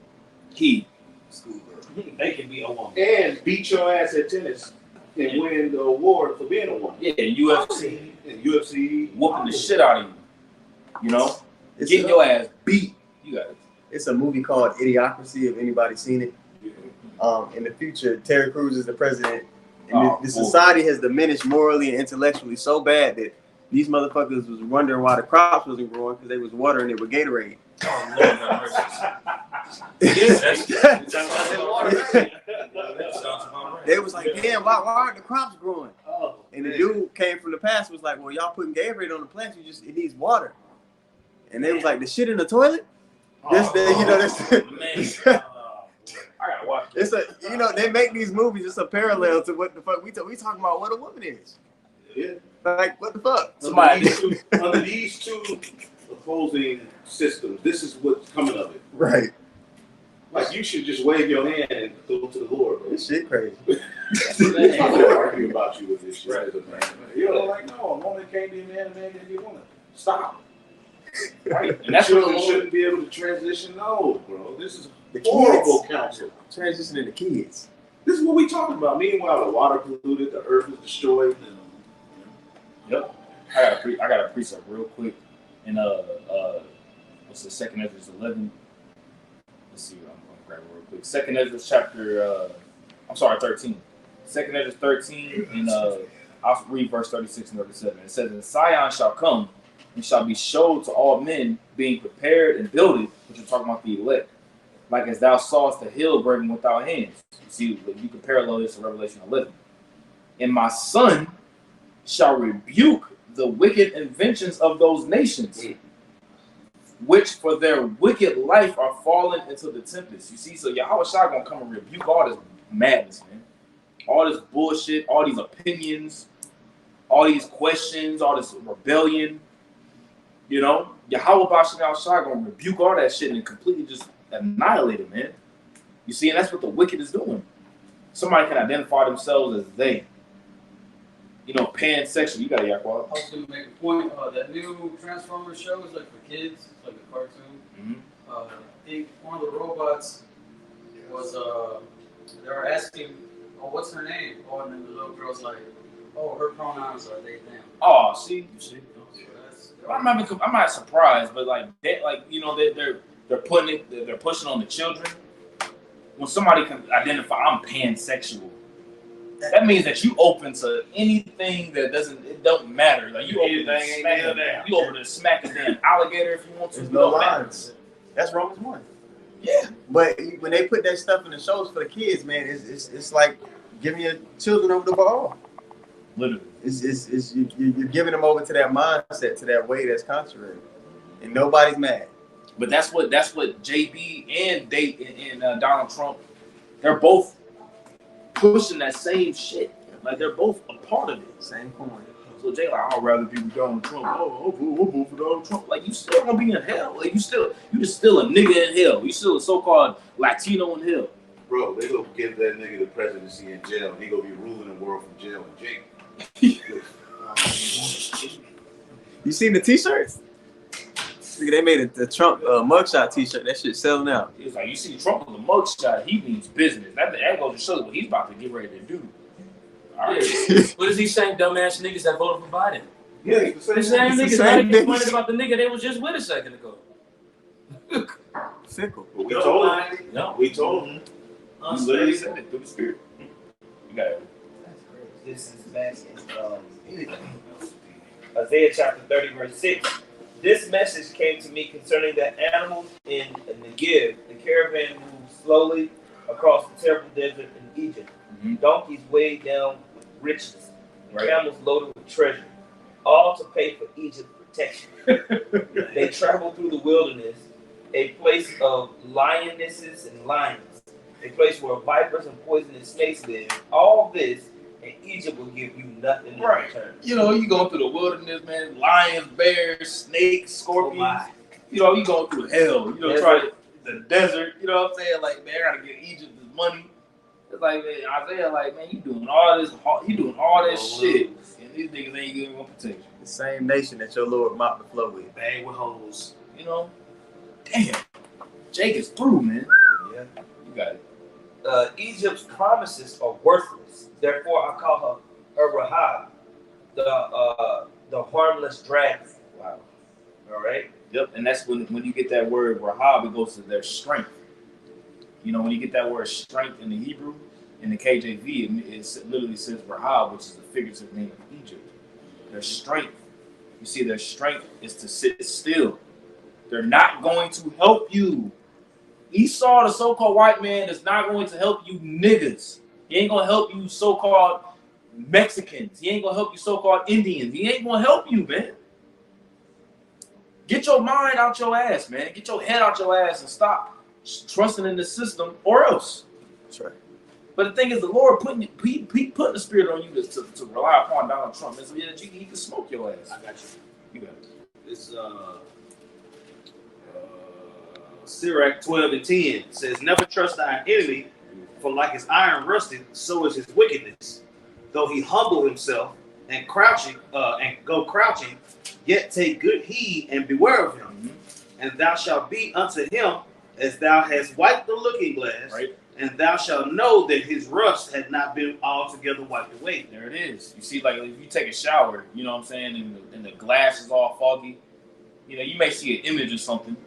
They can be a woman. And beat your ass at tennis and win the award for being a woman. Yeah, UFC, And UFC. whooping the shit out of you. You know, It's getting a- your ass beat. You got it. It's a movie called Idiocracy. If anybody's seen it, in the future, Terry Crews is the president, and the society has diminished morally and intellectually so bad that these motherfuckers was wondering why the crops wasn't growing because they was watering it with Gatorade. Oh, Lord have mercy. They They was like, damn, why aren't the crops growing? Oh, And the dude came from the past was like, well, y'all putting Gatorade on the plants, it needs water. And they was like, the shit in the toilet? This, Man. I gotta watch this. it's they make these movies just a parallel to what the fuck we talking about what a woman is. Yeah. Like, what the fuck? Under these two opposing systems, this is what's coming of it. Right. Like, you should just wave your hand and go to the Lord, bro. This shit crazy. I'm not arguing about you with this shit Right. as a man. You know, like, no, a woman can't be a man can't be a woman. Stop. Right. And that's what Children the shouldn't be able to transition. No, bro. This is The horrible kids. counsel. Transitioning to kids. This is what we talking about. Meanwhile, the water polluted, the earth is destroyed. And, Yep. I got a precept real quick. In what's the second Ezra 11? Let's see. I'm gonna grab it real quick. Second Ezra chapter 13. Second Ezra 13 and I'll read verse 36 and 37. It says, and Sion shall come and shall be showed to all men, being prepared and builded, which are talking about the elect, like as thou sawest the hill breaking without hands. You see, you can parallel this to Revelation 11. And my son shall rebuke the wicked inventions of those nations, which for their wicked life are fallen into the tempest. You see, so Yahweh Shai gonna come and rebuke all this madness, man. All this bullshit, all these opinions, all these questions, all this rebellion. You know, Yahweh Bashar Shai gonna rebuke all that shit and completely just annihilate it, man. You see, and that's what the wicked is doing. Somebody can identify themselves as they. You know, pansexual. You got it, Yaquad. I was gonna make a point. That new Transformers show is like for kids. It's like a cartoon. I think one of the robots was they were asking, "Oh, what's her name?" Oh, and then the little girl's like, "Oh, her pronouns are they them." Oh, see. So I'm not surprised, but like they, they're pushing on the children. When somebody can identify, I'm pansexual. That means that you open to anything that don't matter. Like you open to smack a damn alligator if you want to. There's no lines. That's Romans 1. Yeah. But when they put that stuff in the shows for the kids, man, it's like giving your children over the ball. Literally. You're giving them over to that mindset, to that way that's contrary, and nobody's mad. But that's what JB and Donald Trump, they're both pushing that same shit. Like they're both a part of it. Same point. So Jay like, I'd rather be with Donald Trump. I'll vote for Donald Trump. Like you still gonna be in hell. Like you just still a nigga in hell. You still a so-called Latino in hell. bro, they gonna give that nigga the presidency in jail, and he gonna be ruling the world from jail in jail. You seen the t-shirts? They made the Trump mugshot T-shirt. That shit selling out. It's like you see Trump with the mugshot, he means business. That goes to show what he's about to get ready to do. All right. What is he saying, dumbass niggas that voted for Biden? Yeah, it's The the same same. niggas not even complaining about the nigga they was just with a second ago. Fickle. We told him. No. We told him. You literally said it through the spirit. You got it. This is back in Isaiah chapter 30, verse 6. This message came to me concerning the animals in Negev. The caravan moved slowly across the terrible desert in Egypt. Donkeys weighed down with riches, and camels loaded with treasure, all to pay for Egypt's protection. They traveled through the wilderness, a place of lionesses and lions, a place where vipers and poisonous snakes live. All this, and Egypt will give you nothing in return. You know, you going through the wilderness, man. Lions, bears, snakes, scorpions. You know, you going through hell. You know, try the desert. You know what I'm saying? Like, man, I gotta get Egypt this money. It's like, man, Isaiah, like, man, you doing all this shit, and these niggas ain't giving no protection. The same nation that your Lord mopped the floor with. Bag with holes. You know, damn, Jake is through, man. Yeah. You got it. Egypt's promises are worthless. Therefore, I call her Rahab, the harmless dragon. Wow. All right. Yep, and that's when you get that word Rahab, it goes to their strength. You know, when you get that word strength in the Hebrew, in the KJV, it literally says Rahab, which is the figurative name of Egypt. Their strength, you see, their strength is to sit still. They're not going to help you. Esau, the so-called white man, is not going to help you niggas. He ain't going to help you so-called Mexicans. He ain't going to help you so-called Indians. He ain't going to help you, man. Get your mind out your ass, man. Get your head out your ass and stop trusting in the system or else. That's right. But the thing is, the Lord putting the spirit on you to rely upon Donald Trump. And so yeah, he can smoke your ass. I got you. You got it. It's Sirach 12:10 says, "Never trust thine enemy, for like his iron rusted, so is his wickedness. Though he humble himself and go crouching, yet take good heed and beware of him. And thou shalt be unto him as thou hast wiped the looking glass, Right. and thou shalt know that his rust had not been altogether wiped away." There it is. You see, like if you take a shower, you know what I'm saying, and the glass is all foggy, you know, you may see an image or something.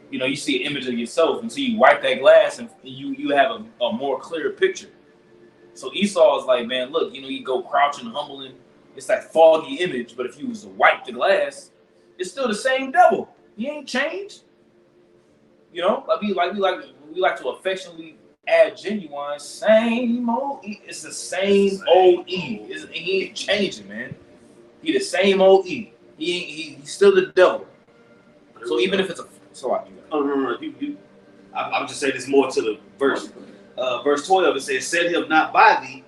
You know, you see an image of yourself until you wipe that glass and you have a more clear picture. So Esau is like, man, look, you know, you go crouching, humbling. It's that foggy image, but if you was to wipe the glass, it's still the same devil. He ain't changed. You know, we like to affectionately add genuine, same old E. It's the same old E. He ain't changing, man. He the same old E. He's still the devil. So even if it's I'm just saying this more to the verse. Verse 12, it says, "Set him not by thee,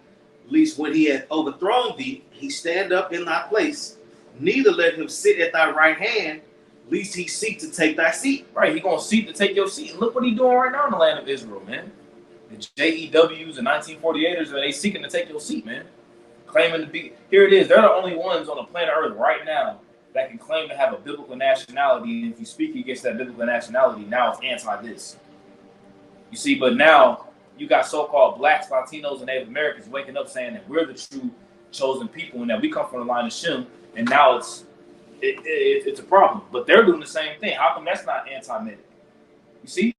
lest when he hath overthrown thee, he stand up in thy place. Neither let him sit at thy right hand, lest he seek to take thy seat." Right, he gonna seek to take your seat. And look what he doing right now in the land of Israel, man. The JEWs and 1948ers, they seeking to take your seat, man. Claiming to be, here it is. They're the only ones on the planet Earth right now that can claim to have a biblical nationality. And if you speak against that biblical nationality, now it's anti this. You see, but now you got so-called blacks, Latinos, and Native Americans waking up saying that we're the true chosen people and that we come from the line of Shem. And now it's a problem. But they're doing the same thing. How come that's not anti-Semitic? You see?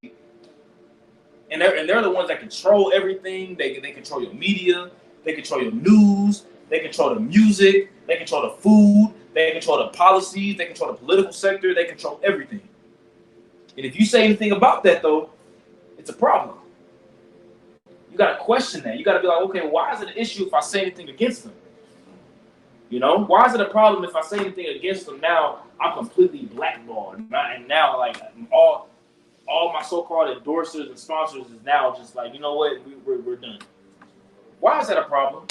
And they're the ones that control everything. They control your media. They control your news. They control the music. They control the food. They control the policies. They control the political sector. They control everything. And if you say anything about that, though, it's a problem. You got to question that. You got to be like, okay, why is it an issue if I say anything against them? You know, why is it a problem if I say anything against them? Now I'm completely blackballed, and now like all my so-called endorsers and sponsors is now just like, you know what, we're done. Why is that a problem?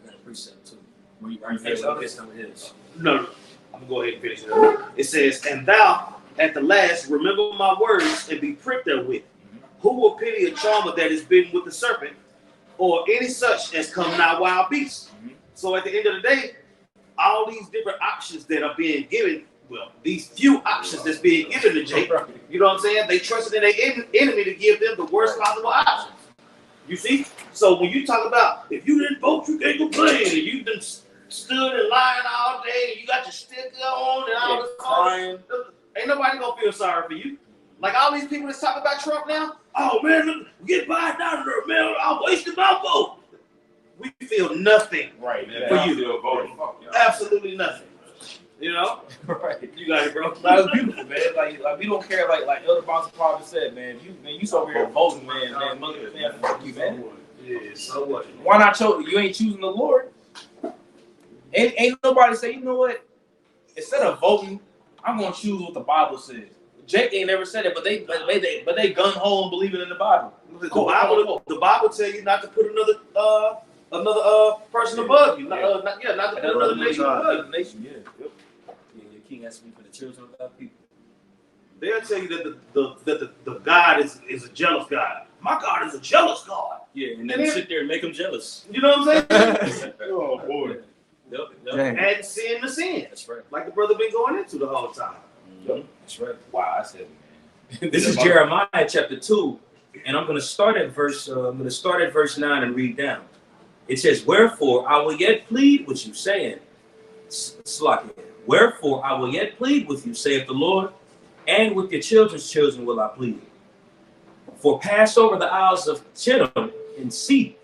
Got a precept too. Are you finished with this? No, I'm gonna go ahead and finish it. It says, "And thou at the last remember my words and be pricked therewith. Who will pity a charmer that is bitten with the serpent, or any such as come nigh wild beasts?" So at the end of the day, all these different options that are being given these few options that's being given to Jake. You know what I'm saying? They trusted in their enemy to give them the worst possible options. You see? So when you talk about if you didn't vote, you can't complain, and you done stood in line all day, and you got your sticker on and all this crying, ain't nobody gonna feel sorry for you. Like all these people that's talking about Trump now, oh man, look, get Biden out of there, man. I wasted my vote. We feel nothing for you. Absolutely nothing. You know? Right. You got it, bro. That was beautiful, man. Like we don't care. Like Elder Bonson probably said, man. You over here voting, man. Mother, man, fuck you, man. Yeah. So what? Why not choose? You ain't choosing the Lord. Ain't nobody say, you know what? Instead of voting, I'm gonna choose what the Bible says. Jake ain't never said it, but they gun ho and believe it in the Bible. The Bible tell you not to put another person above you. Not to put another nation above you. Yep. Your king has to be for the children of our people. They'll tell you that the God is a jealous God. My God is a jealous God. Yeah, and then sit there and make them jealous. You know what I'm saying? Oh boy. Yep. Add sin to sin. That's right. Like the brother been going into the whole time. Yep. That's right. Wow, I said, man. This is Jeremiah chapter 2, and I'm going to start at verse 9 and read down. It says, "Wherefore I will yet plead with you, saying, Slakia, wherefore I will yet plead with you, saith the Lord, and with your children's children will I plead. For pass over the isles of Chittim and see,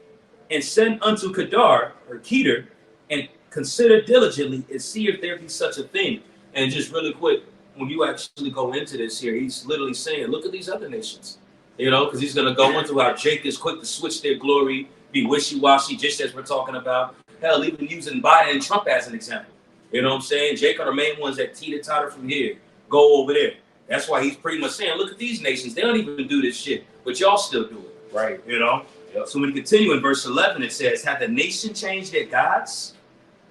and send unto Kedar or Kedar, and consider diligently and see if there be such a thing." And just really quick, when you actually go into this here, he's literally saying, look at these other nations, you know, because he's going to go into how Jake is quick to switch their glory, be wishy-washy, just as we're talking about. Hell, even using Biden and Trump as an example. You know what I'm saying? Jake are the main ones that teeter-totter from here, go over there. That's why he's pretty much saying, look at these nations. They don't even do this shit, but y'all still do it. Right. You know? Yep. So when you continue in verse 11, it says, "Have the nation changed their gods,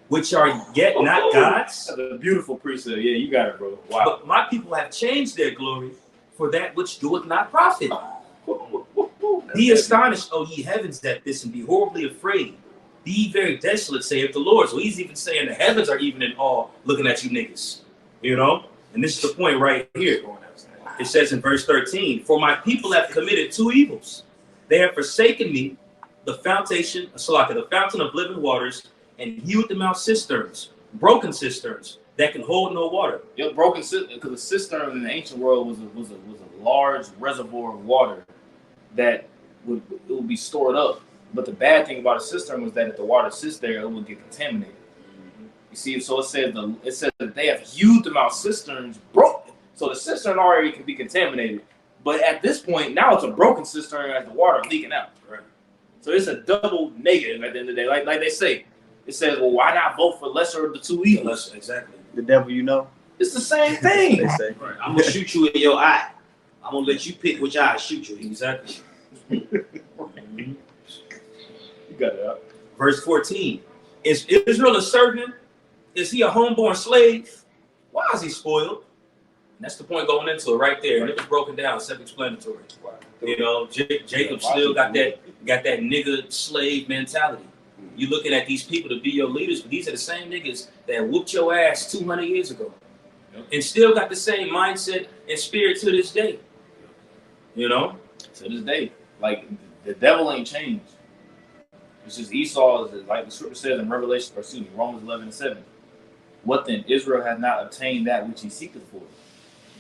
which are yet not gods?" That's a beautiful precept. Yeah, you got it, bro. Wow. "But my people have changed their glory for that which doeth not profit. Be astonished, O ye heavens, at this, and be horribly afraid. Be very desolate, saith the Lord." So he's even saying the heavens are even in awe looking at you niggas. You know? And this is the point right here. It says in verse 13, "For my people have committed two evils. They have forsaken me, the fountain of living waters, and hewed them out cisterns, broken cisterns that can hold no water." Yeah, broken cistern, because a cistern in the ancient world was a large reservoir of water that would be stored up. But the bad thing about a cistern was that if the water sits there, it would get contaminated. You see, so it says that they have hewed them out cisterns, broken. So the cistern already can be contaminated, but at this point now it's a broken cistern as the water leaking out. Right. So it's a double negative at the end of the day. Like they say, it says, well, why not vote for lesser of the two evils? Exactly. The devil, you know. It's the same thing. They say. Right. I'm gonna shoot you in your eye. I'm gonna let you pick which eye I shoot you. Exactly. You got it up. Verse 14, "Is Israel a servant? Is he a homeborn slave? Why is he spoiled?" And that's the point going into it right there. And it was broken down, self-explanatory. Wow. You know, Jacob still got that nigga slave mentality. You looking at these people to be your leaders, but these are the same niggas that whooped your ass 200 years ago. Yep. And still got the same mindset and spirit to this day. You know? To this day. Like, the devil ain't changed. It's just Esau, is like the scripture says in Romans 11:7. "What then? Israel hath not obtained that which he seeketh for."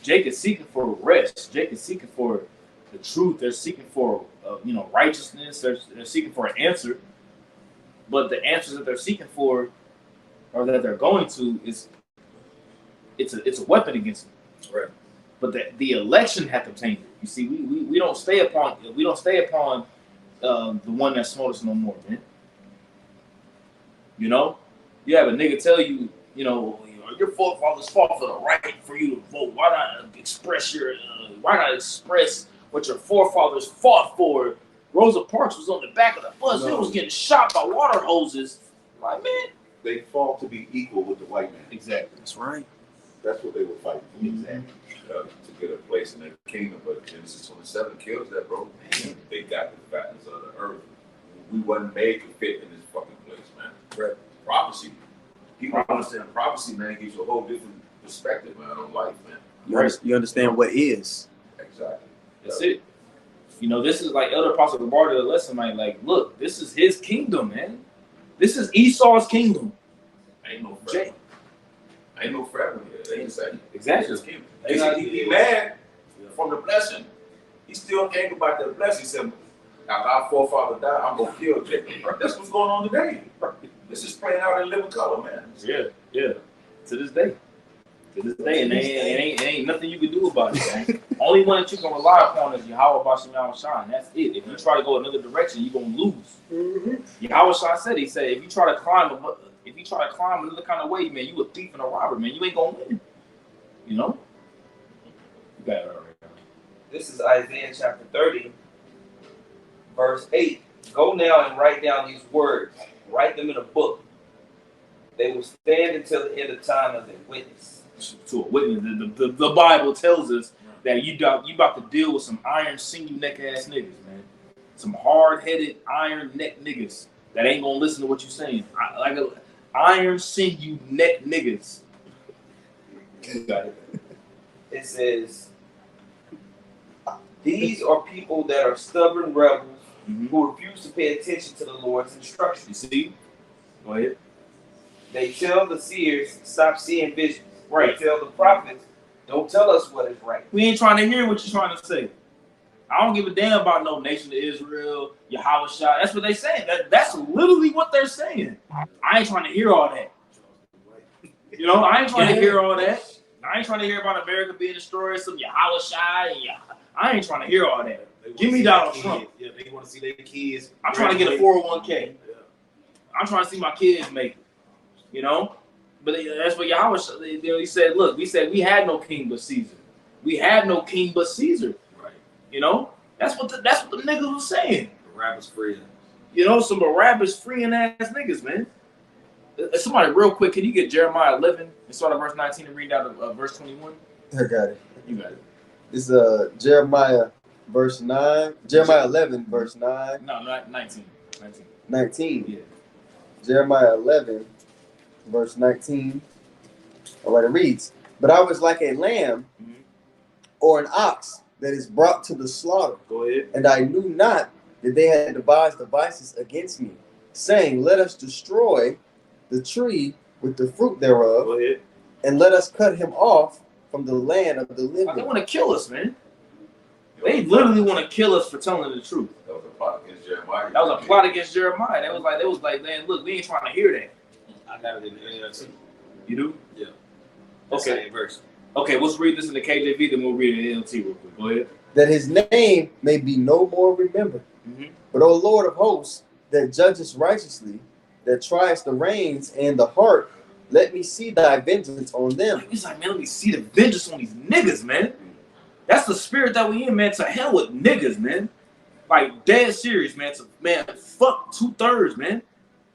Jake is seeking for rest. Jake is seeking for the truth. They're seeking for righteousness. They're seeking for an answer. But the answers that they're seeking for, or that they're going to, it's a weapon against them. Right. But the election hath obtained it. You see, we don't stay upon the one that smote us no more, man. You know, you have a nigga tell you, your forefathers fought for the right for you to vote. Why not express what your forefathers fought for? Rosa Parks was on the back of the bus. It was getting shot by water hoses. Like, man, They fought to be equal with the white man. exactly. That's right. That's what they were fighting for. Exactly. To get a place in the kingdom, but Genesis 27 kills that, bro. They got the fatness of the earth. We wasn't made to fit in this fucking place, man. Right. Prophecy. People understand prophecy, man, gives you a whole different perspective, man, on life, man. You understand what is. Exactly. That's it. You know, this is like Elder Apostle Barter the lesson, man. Like, look, this is his kingdom, man. This is Esau's kingdom. Ain't no forever. Ain't no forever here. Ain't say. Exactly. He mad from the blessing. He still ain't about that blessing. He said, after our forefather died, I'm going to kill Jacob. That's what's going on today. This is playing out in living color, man. Yeah. To this day. And it ain't nothing you can do about it, man. Only one that you can rely upon is Yahweh Bashem Yahushua, and that's it. If you try to go another direction, you're gonna lose. Yahushua said, he said, if you try to climb another kind of way, man, you a thief and a robber, man. You ain't gonna win. You know? You got it already. This is Isaiah chapter 30, verse 8. Go now and write down these words. Write them in a book. They will stand until the end of time as a witness. To a witness. The Bible tells us that you about to deal with some iron sinew neck ass niggas, man. Some hard-headed iron neck niggas that ain't gonna listen to what you're saying. Like iron sinew neck niggas. You got it. It says, these are people that are stubborn rebels who refuse to pay attention to the Lord's instructions. You see? Go ahead. They tell the seers, stop seeing visions. Right. They tell the prophets, don't tell us what is right. We ain't trying to hear what you're trying to say. I don't give a damn about no nation of Israel, Yahweh Shah. That's what they saying. That's literally what they're saying. I ain't trying to hear all that. You know, I ain't trying to hear all that. I ain't trying to hear about America being destroyed, some Yahweh Shah. I ain't trying to hear all that. Give me Donald Trump. Yeah, they want to see their kids. I'm trying to get a 401k. Yeah. I'm trying to see my kids make it. You know? But that's what Yahweh, he said, look, we said we had no king but Caesar. We had no king but Caesar. Right. You know? That's what the niggas was saying. Barabbas free. You know, some Barabbas freeing ass niggas, man. Somebody real quick, can you get Jeremiah 11 and start at verse 19 and read out verse 21? I got it. You got it. It's Jeremiah verse 9. Jeremiah 11 verse 9. No, not 19. 19. Yeah. Jeremiah 11 verse 19. All right, it reads, but I was like a lamb or an ox that is brought to the slaughter. Go ahead. And I knew not that they had devised devices against me, saying, let us destroy the tree with the fruit thereof. Go ahead. And let us cut him off from the land of the living. They want to kill us, man. They literally want to kill us for telling the truth. That was a plot against Jeremiah. That was a plot against Jeremiah. They was like, man, look, we ain't trying to hear that. I got it in the NLT. You do? Yeah. Okay. Verse. Okay, let's read this in the KJV, then we'll read it in NLT real quick. Go ahead. That his name may be no more remembered. But, O Lord of hosts, that judgest righteously, that triest the reins and the heart, let me see thy vengeance on them. He's like, man, let me see the vengeance on these niggas, man. That's the spirit that we in, man. To hell with niggas, man. Like, dead serious, man. Man, fuck 2/3, man.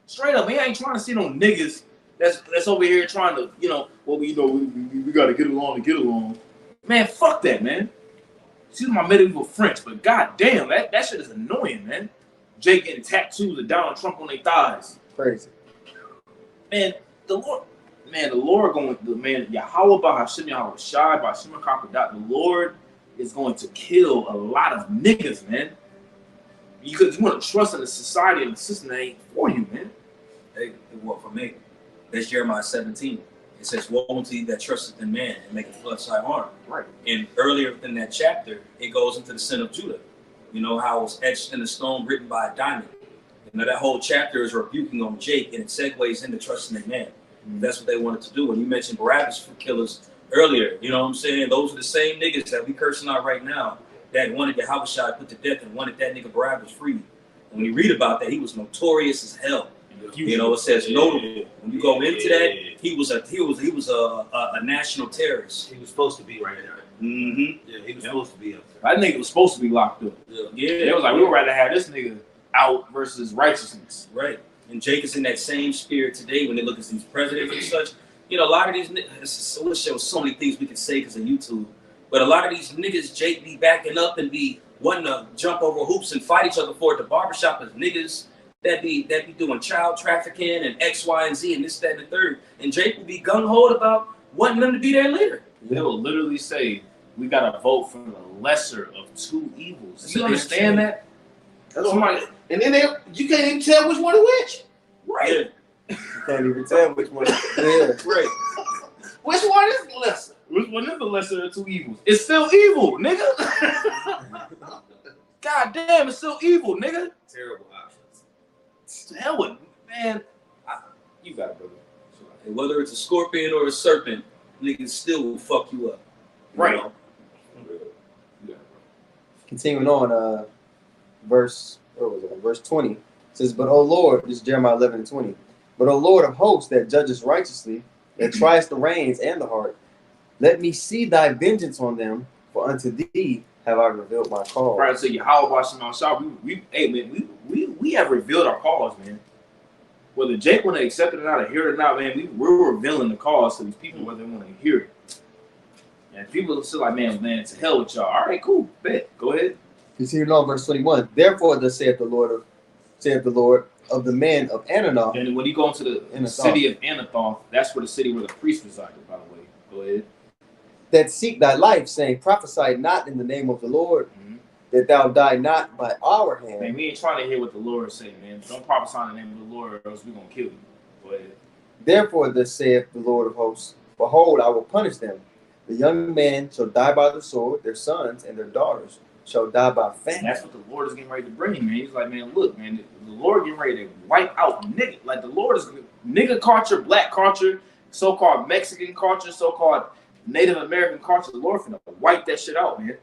Straight up, man. I ain't trying to see no niggas that's over here trying to, we got to get along to get along. Man, fuck that, man. Excuse my medieval French, but goddamn, that shit is annoying, man. Jake getting tattoos of Donald Trump on their thighs. Crazy. Man, the Lord Yahweh Bahashim Yahweh Shai Bahashim Kakodat, the Lord is going to kill a lot of niggas, man. Because you want to trust in the society and the system that ain't for you, man. Hey, what for me? That's Jeremiah 17. It says, woe unto thee that trusteth in man and maketh flesh thy arm. Right. And earlier in that chapter, it goes into the sin of Judah. You know, how it was etched in the stone, written by a diamond. You know, that whole chapter is rebuking on Jake, and it segues into trusting in man. That's what they wanted to do. And you mentioned Barabbas for killers earlier. You know what I'm saying? Those are the same niggas that we cursing out right now that wanted the Yahweh put to death and wanted that nigga Barabbas freed. And when you read about that, he was notorious as hell. You know, it says notable. When you go into that, he was a national terrorist. He was supposed to be right there. Mm-hmm. Yeah, he was supposed to be up there. That nigga was supposed to be locked up. Yeah. It was like, we would rather have this nigga out versus righteousness. Right. And Jake is in that same spirit today when they look at these presidents and such. You know, a lot of these niggas, I wish there was so many things we could say because of YouTube, but a lot of these niggas, Jake be backing up and be wanting to jump over hoops and fight each other for it. The barbershop is niggas that be doing child trafficking and X, Y, and Z and this, that, and the third. And Jake will be gung-ho about wasn't them to be their leader. They will literally say, we got to vote for the lesser of two evils. You understand that? That's somebody, and then you can't even tell which one is which. Right. You can't even tell which one. Right. Which one is lesser? Which one is the lesser of two evils? It's still evil, nigga. God damn, it's still evil, nigga. Terrible options. Hell with, man. You got it, brother. And whether it's a scorpion or a serpent, niggas still will fuck you up. Right. You know? Continuing on, verse 20 says, "But O Lord," this is Jeremiah 11:20. "But O Lord of hosts, that judgest righteously, that triest the reins and the heart, let me see thy vengeance on them, for unto thee have I revealed my cause." Right, so Yahweh Shema Shah, we have revealed our cause, man. Whether Jake want to accept it or not, or hear it or not, man, we're revealing the cause to these people, whether they want to hear it. And people are still like, man, to hell with y'all. All right, cool, bet. Go ahead. Continuing on, verse 21. "Therefore, thus saith the Lord of the men of Ananoth." And when you go into the city of Anathoth, that's where the priest resided, by the way. Go ahead. "That seek thy life, saying, Prophesy not in the name of the Lord, that thou die not by our hand." Man, we ain't trying to hear what the Lord say, man. Don't prophesy in the name of the Lord, or else we're going to kill you. Go ahead. "Therefore, thus saith the Lord of hosts, Behold, I will punish them. The young men shall die by the sword, their sons and their daughters shall die by famine." And that's what the Lord is getting ready to bring, man. He's like, man, look, man, the Lord getting ready to wipe out nigga. Like, the Lord is nigga culture, black culture, so-called Mexican culture, so-called Native American culture. The Lord finna wipe that shit out, man.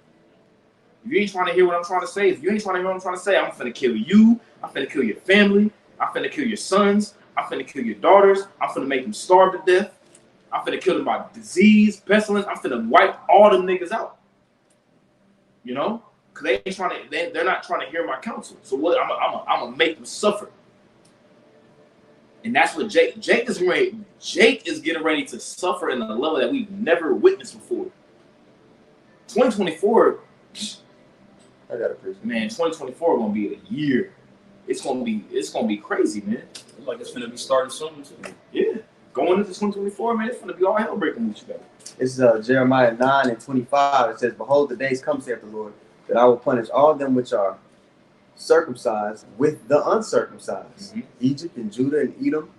If you ain't trying to hear what I'm trying to say, I'm finna kill you. I'm finna kill your family. I'm finna kill your sons. I'm finna kill your daughters. I'm finna make them starve to death. I'm finna kill them by disease, pestilence. I'm finna wipe all them niggas out. You know? Because they ain't trying to, they're not trying to hear my counsel. So what? I'm gonna make them suffer. And that's what Jake is getting ready to suffer in a level that we've never witnessed before. 2024, I got a person. man, 2024 gonna be a year. It's gonna be crazy, man. It's like it's gonna be starting soon too. Yeah. Going into 2024, man, it's gonna be all hell breaking loose, you guys. This is Jeremiah 9:25. It says, "Behold, the days come, saith the Lord, that I will punish all them which are circumcised with the uncircumcised, Egypt and Judah and Edom,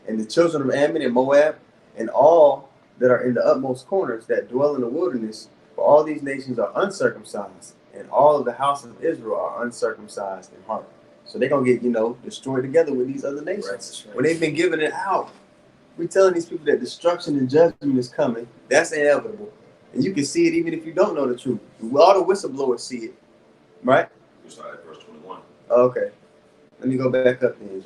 and the children of Ammon and Moab, and all that are in the utmost corners that dwell in the wilderness. For all these nations are uncircumcised, and all of the house of Israel are uncircumcised in heart." So they're gonna get, destroyed together with these other nations. Right. When they've been giving it out. We're telling these people that destruction and judgment is coming. That's inevitable. And you can see it even if you don't know the truth. All the whistleblowers see it. Right? We started at verse 21. Okay. Let me go back up then.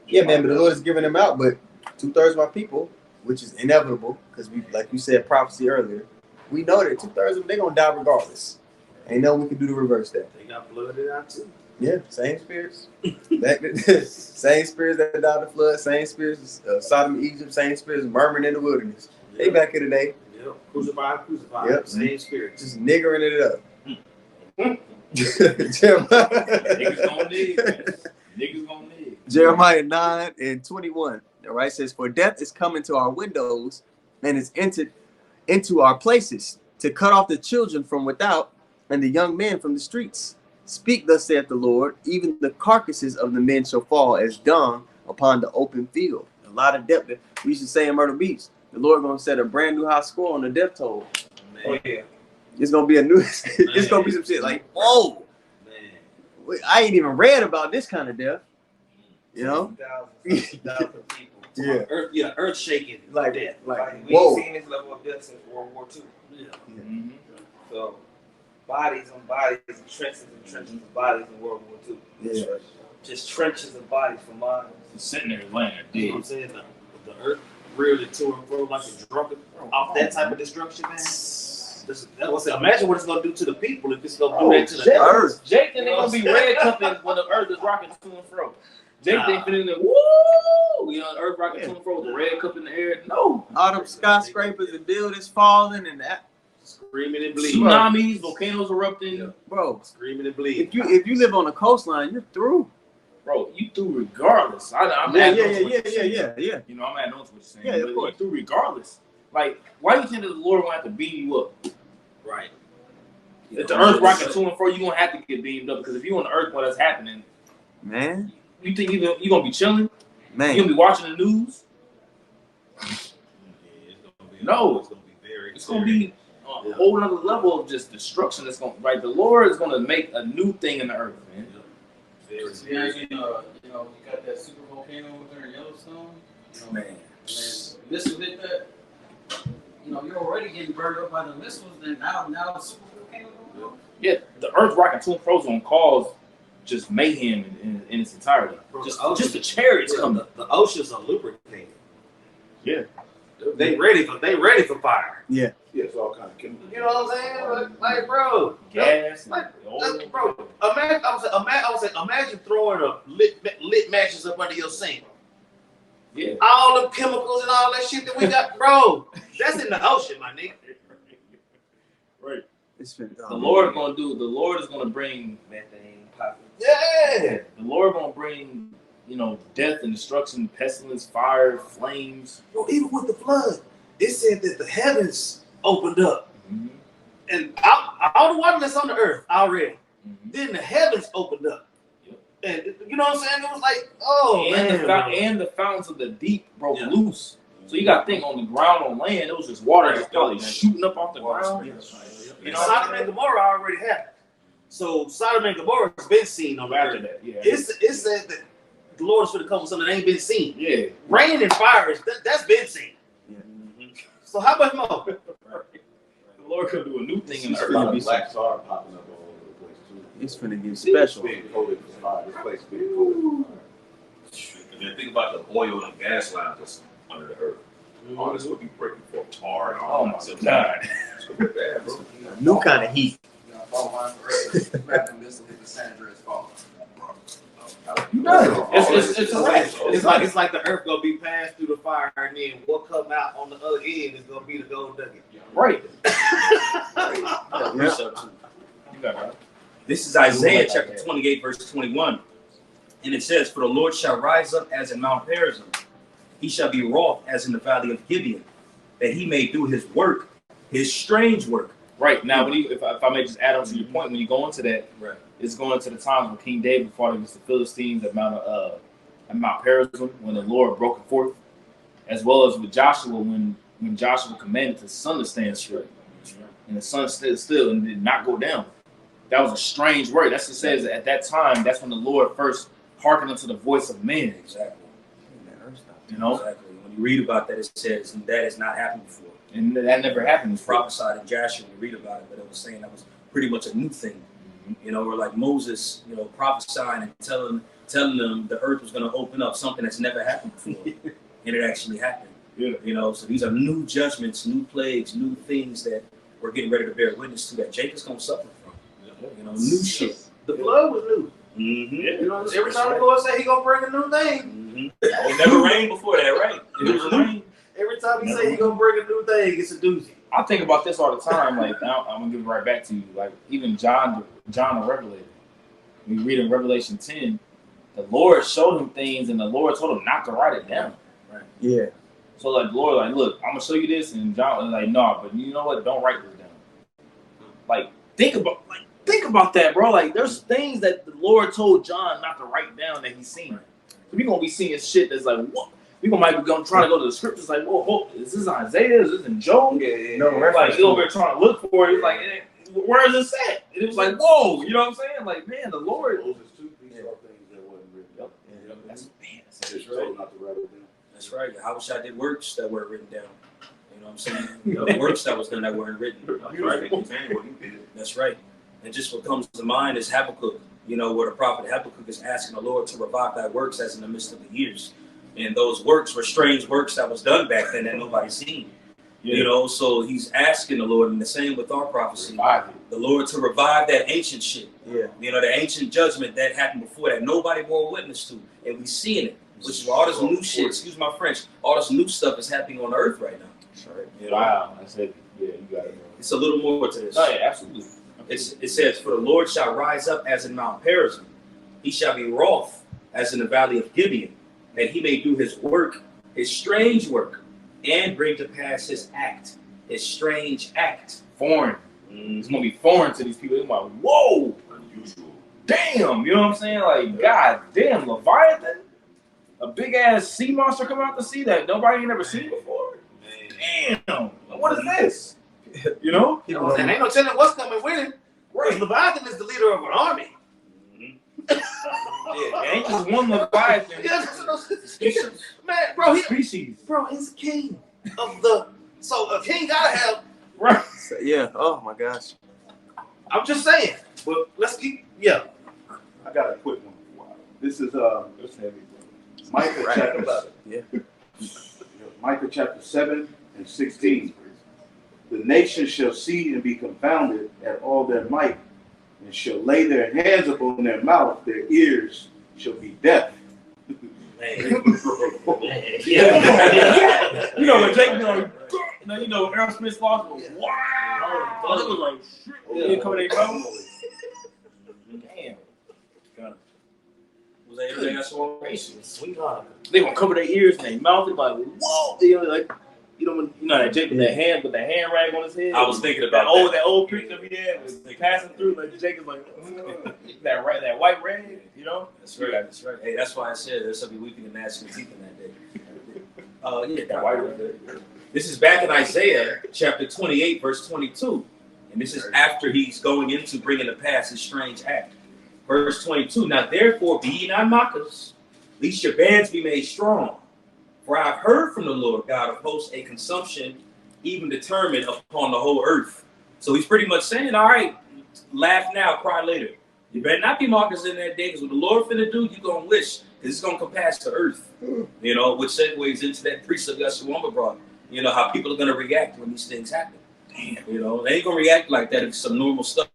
Yeah, man, but the Lord is giving them out, but 2/3 of our people, which is inevitable, because we, like you said, prophecy earlier, we know that 2/3 of them, they're going to die regardless. Ain't no we can do to reverse that. They got blooded out too. Yeah, same spirits. Same spirits that died in the flood, same spirits Sodom and Egypt, same spirits murmuring in the wilderness. Yep. They back here today. Yep. Crucified. Yep. Same spirit. Just niggering it up. Niggas gonna dig, man. Niggas gonna dig. Jeremiah 9:21. All right, says, "For death is coming to our windows and is entered into our places to cut off the children from without and the young men from the streets. Speak, thus saith the Lord, even the carcasses of the men shall fall as dung upon the open field." A lot of death. We used to say in Myrtle Beach, the Lord gonna set a brand new high score on the death toll. Man. Yeah. It's gonna be it's gonna be some shit like, whoa, man. I ain't even read about this kind of death. You know? 60,000 people. Yeah. Earth shaking like death. Like we ain't seen this level of death since World War II. Yeah. Mm-hmm. So bodies on bodies and trenches of bodies in World War II. Yeah. Just trenches of bodies for miles. Just sitting there laying there You know what I'm saying? The earth really to and fro like a drunken off that type of destruction, man. Imagine what it's gonna do to the people if it's gonna do that to the earth. Jake think they're gonna be red cupping when the earth is rocking to and fro. Jake think in there, woo! You know, the earth rocking to and fro with the red cup in the air. No. All them skyscrapers and buildings falling and that. Screaming and bleeding. Tsunamis, volcanoes erupting. Bro, screaming and bleeding. If you live on the coastline, you're through. bro, you threw regardless. I'm Yeah. You know, I'm adding on to what you're saying. Yeah, of but course. you threw regardless. Like, why you think that the Lord won't have to beam you up? Right. If the earth rocking to and fro, you're gonna have to get beamed up because if you're on the earth while that's happening, Man. you think you're gonna be chilling? Man. You're gonna be watching the news? No. It's gonna be a whole other level of just destruction. That's gonna the Lord is gonna make a new thing in the earth, man. Yeah, you got that super volcano over there in Yellowstone. Man, missile hit that. You're already getting burned up by the missiles. Then now the super volcano going on. Yeah, the earth rocking to and fro is gonna cause just mayhem in its entirety. Just the chariots coming. The oceans are lubricated. Yeah. They ready for fire. Yeah, it's all kind of chemicals. You know what I'm saying? Like bro, Gas, like, bro. Imagine throwing a lit matches up under your sink. Yeah. All the chemicals and all that shit that we got, bro. That's in the ocean, my nigga. Right. The Lord is gonna bring Methane popping. Yeah. The Lord gonna bring, death and destruction, pestilence, fire, flames. Bro, even with the flood, it said that the heavens opened up. Mm-hmm. And all the water that's on the earth already. Mm-hmm. Then the heavens opened up. Yep. And you know what I'm saying? It was like, oh, and the fountains of the deep broke loose. So you got to think on the ground, on land, it was just water just probably shooting up off the ground. Sodom and Gomorrah already happened. So Sodom and Gomorrah has been seen on the After earth. that, yeah. It said that the Lord is going to come with something that ain't been seen. Yeah. Rain and fire, that's been seen. Yeah. So how much more? The Lord could do a new thing in the There's a lot earth. of black tar popping up all over the place too. It's finna get It's special. being coated with fire. This place is being coated with fire. And then think about the oil and gas lines that's under the earth. All this would be breaking for tar and all Oh my that. God. It's gonna be bad, bro. New kind of heat. It's like the earth gonna be passed through the fire, and then what come out on the other end is gonna be the gold nugget. Right. This is Isaiah chapter 28, verse 21. And it says, "For the Lord shall rise up as in Mount Perazim. He shall be wroth as in the valley of Gibeon, that he may do his work, his strange work." Right. Now, if I may just add on to your point, when you go into that, Right. it's going to the times when King David fought against the Philistines at Mount Perazim, when the Lord broke forth, as well as with Joshua, when Joshua commanded the sun to stand straight. And the sun stood still and did not go down. That was a strange word. That's what it says at that time. That's when the Lord first hearkened unto the voice of man. Exactly. You know? Exactly. When you read about that, it says that has not happened before. And that never happened It was before. prophesied in Joshua. We read about it, but it was saying that was pretty much a new thing. Or like Moses, prophesying and telling them the earth was going to open up, something that's never happened before, and it actually happened. Yeah. So these are new judgments, new plagues, new things that we're getting ready to bear witness to that Jacob's going to suffer from. New shit. The flood was new. Mm-hmm. Every time the Lord say he gonna bring a new thing. It never rained before that, right? It was rain. Every time he say he gonna bring a new thing, it's a doozy. I think about this all the time. Like, I'm going to give it right back to you. Like, even John the Revelator. We read in Revelation 10, the Lord showed him things, and the Lord told him not to write it down. Right. Yeah. So, like, the Lord, like, look, I'm going to show you this, and John was like, no, but you know what? Don't write this down. Like, think about that, bro. Like, there's things that the Lord told John not to write down that he's seen. So we're going to be seeing shit that's like, what? We might be trying to go to the scriptures like, whoa, is this Isaiah? Is this in Job? No reference. Like, you over there trying to look for it. It's like, where is this at? And it was like, whoa, you know what I'm saying? Like, man, the Lord. Those are two things that wasn't written. Yep. That's Just told not to write it down. That's right. I wish I did works that weren't written down. You know what I'm saying? The works that was done that weren't written. That's right. What he did. That's right. And just what comes to mind is Habakkuk, where the prophet Habakkuk is asking the Lord to revive thy works as in the midst of the years. And those works were strange works that was done back then that nobody seen. Yeah. So he's asking the Lord, and the same with our prophecy, Revive it. the Lord to revive that ancient shit. Yeah. The ancient judgment that happened before that nobody bore witness to. And we seeing it. Which is why all this new shit, excuse my French, all this new stuff is happening on earth right now. That's right. Wow. I said, yeah, you got it. It's a little more to this. No, yeah, absolutely. It says, "For the Lord shall rise up as in Mount Perazim. He shall be wroth as in the valley of Gibeon, that he may do his work, his strange work, and bring to pass his act, his strange act. Foreign. It's gonna be foreign to these people. They're like, whoa, Unusual. damn, you know what I'm saying? Like, god damn, Leviathan, a big ass sea monster come out to sea that nobody ain't ever seen before. Damn, what is this? You know? And ain't no telling what's coming with him. Right. Leviathan is the leader of an army. Yeah, it ain't just one Leviathan. Man, bro, Species. he's a king of the. So a king gotta have. Right. So, yeah. Oh my gosh. I'm just saying. But let's keep. Yeah. I got a quick one. This is That's heavy, bro. Micah Right. chapter. Yeah. Micah chapter 7 and 16. The nations shall see and be confounded at all their might, and shall lay their hands upon their mouth, their ears shall be deaf. Man. Yeah. You know when Jake you know Earl Smith lost was wow. It was like shit. Yeah. Coming in, bro. Damn. Was that everything I saw? Sweet Hanukkah. They gonna cover their ears and their mouth. They're like, whoa. You know, like you know that Jake with that hand rag on his head. I was thinking about that old picture we had was passing through. Like Jake is like that white rag. You know. That's right. That's right. Hey, that's why I said there's something weeping and gnashing of teeth in that day. Yeah, That white rag. this is back in Isaiah chapter 28, verse 22. And this is after he's going into bringing to pass his strange act. Verse 22, now therefore be ye not mockers, lest your bands be made strong. For I have heard from the Lord God of hosts a consumption even determined upon the whole earth. So he's pretty much saying, all right, laugh now, cry later. You better not be mockers in that day, because what the Lord finna do, you're going to wish, because it's going to come past the earth. You know, which segues into that precept Yeshua brought. You know, how people are going to react when these things happen. Damn. You know, they ain't going to react like that if it's some normal stuff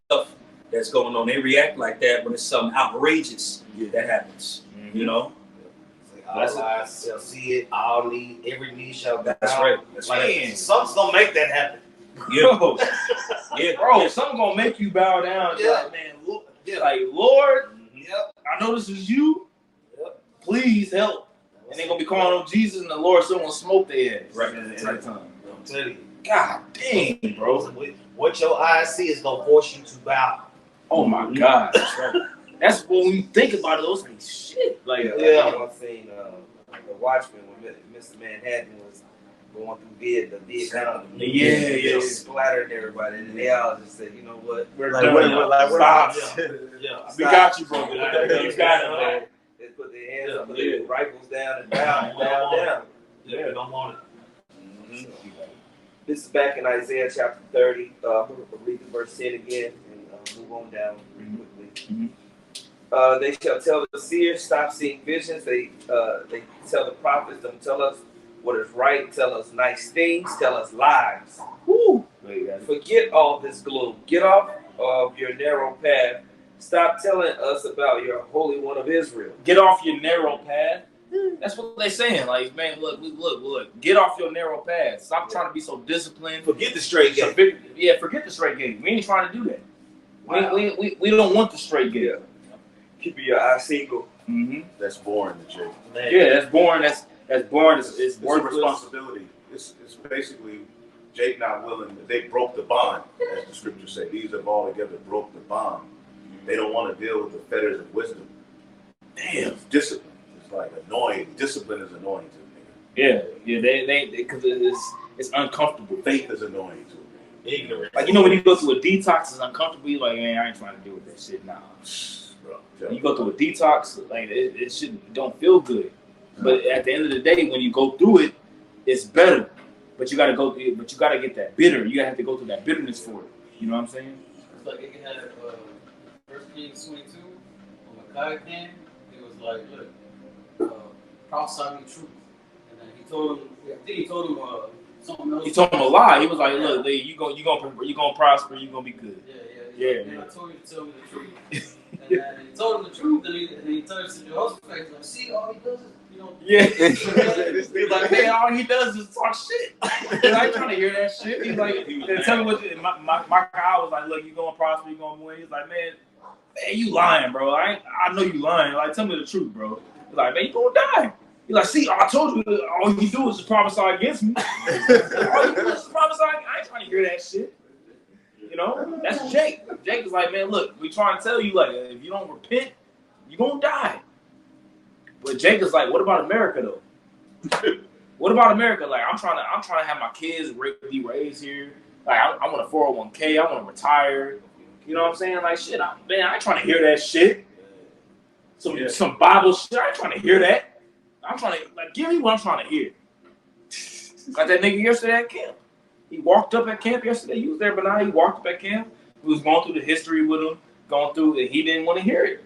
that's going on. They react like that when it's something outrageous that happens. You know? All eyes shall see it. Every knee shall bow. That's right. That's right. Something's gonna make that happen. Yo, Yeah, bro, something gonna make you bow down. Yeah. Like, man, look, like Lord, Yep. I know this is you. Yep. Please help. And they're gonna be calling on Jesus, and the Lord still gonna smoke their ass. Right. At that time. I'm telling you, God dang, bro. what your eyes see is gonna force you to bow. Oh my God. That's right. That's when you think about it, those like shit. Like I've seen the Watchmen when Mr. Manhattan was going through the Vietnam. Yeah. Splattering everybody, and they all just said, you know what? we're Like, done. we're Stop. Yeah. We got you, bro. You You got it. They put their hands up, put their rifles down, and down. Yeah, you don't want it. This is back in Isaiah chapter 30. I'm going to read the verse 10 again and move on down pretty quickly. They shall tell the seers, stop seeing visions. They tell the prophets, don't tell us what is right, tell us nice things, tell us lies. Woo! Forget all this gloom. Get off of your narrow path. Stop telling us about your Holy One of Israel. Get off your narrow path. That's what they're saying. Like, man, look. Get off your narrow path. Stop trying to be so disciplined. Forget the straight game. Forget the straight game. We ain't trying to do that. Wow. We don't want the straight game. Keep your eyes single. Mm-hmm. That's boring to Jake. Yeah, that's boring. That's boring. It's It's a worthless. responsibility. It's basically Jake not willing. They broke the bond, as the scriptures say. These have all together broke the bond. They don't want to deal with the fetters of wisdom. Damn. Discipline is like annoying. Discipline is annoying to them. Yeah. They because it's uncomfortable. Faith is annoying to them. Ignorant. Like, you know, when you go through a detox, it's uncomfortable. You're like, man, I ain't trying to deal with that shit. Nah. When you go through a detox, like it don't feel good. But at the end of the day, when you go through it, it's better. But you gotta get that bitter. You gotta have to go through that bitterness for it. You know what I'm saying? It's like it had 1 Kings 22. When Micaiah came, he was like, look, prophesy me truth. And then he told him, I think he told him something else. He told him a lie. He was like, look, you gonna prosper. You gonna be good. Yeah. I told you to tell me the truth. And then he told him the truth, and he touched Jehoshaphat. Like, see, all he does is, Yeah. He's like, man, all he does is talk shit. I ain't trying to hear that shit. He's like, tell me what. My guy was like, look, you gonna prosper, you gonna win. He's like, man, man, you lying, bro. I know you lying. Like, tell me the truth, bro. He's like, man, you gonna die. He's like, see, I told you, all you do is just prophesy against me. All you do is just prophesy. I ain't trying to hear that shit. You know, that's Jake. Jake is like, man, look, we trying to tell you, like, if you don't repent, you gonna die. But Jake is like, what about America though? What about America? Like, I'm trying to have my kids be raised here. Like, I want a 401k. I want to retire. You know what I'm saying? Like, shit, man, I ain't trying to hear that shit. Some Bible shit. I ain't trying to hear that. I'm trying to, like, give me what I'm trying to hear. Like that nigga yesterday at camp. He walked up at camp yesterday. He was there, but now he walked up at camp. He was going through the history with him, going through it. He didn't want to hear it.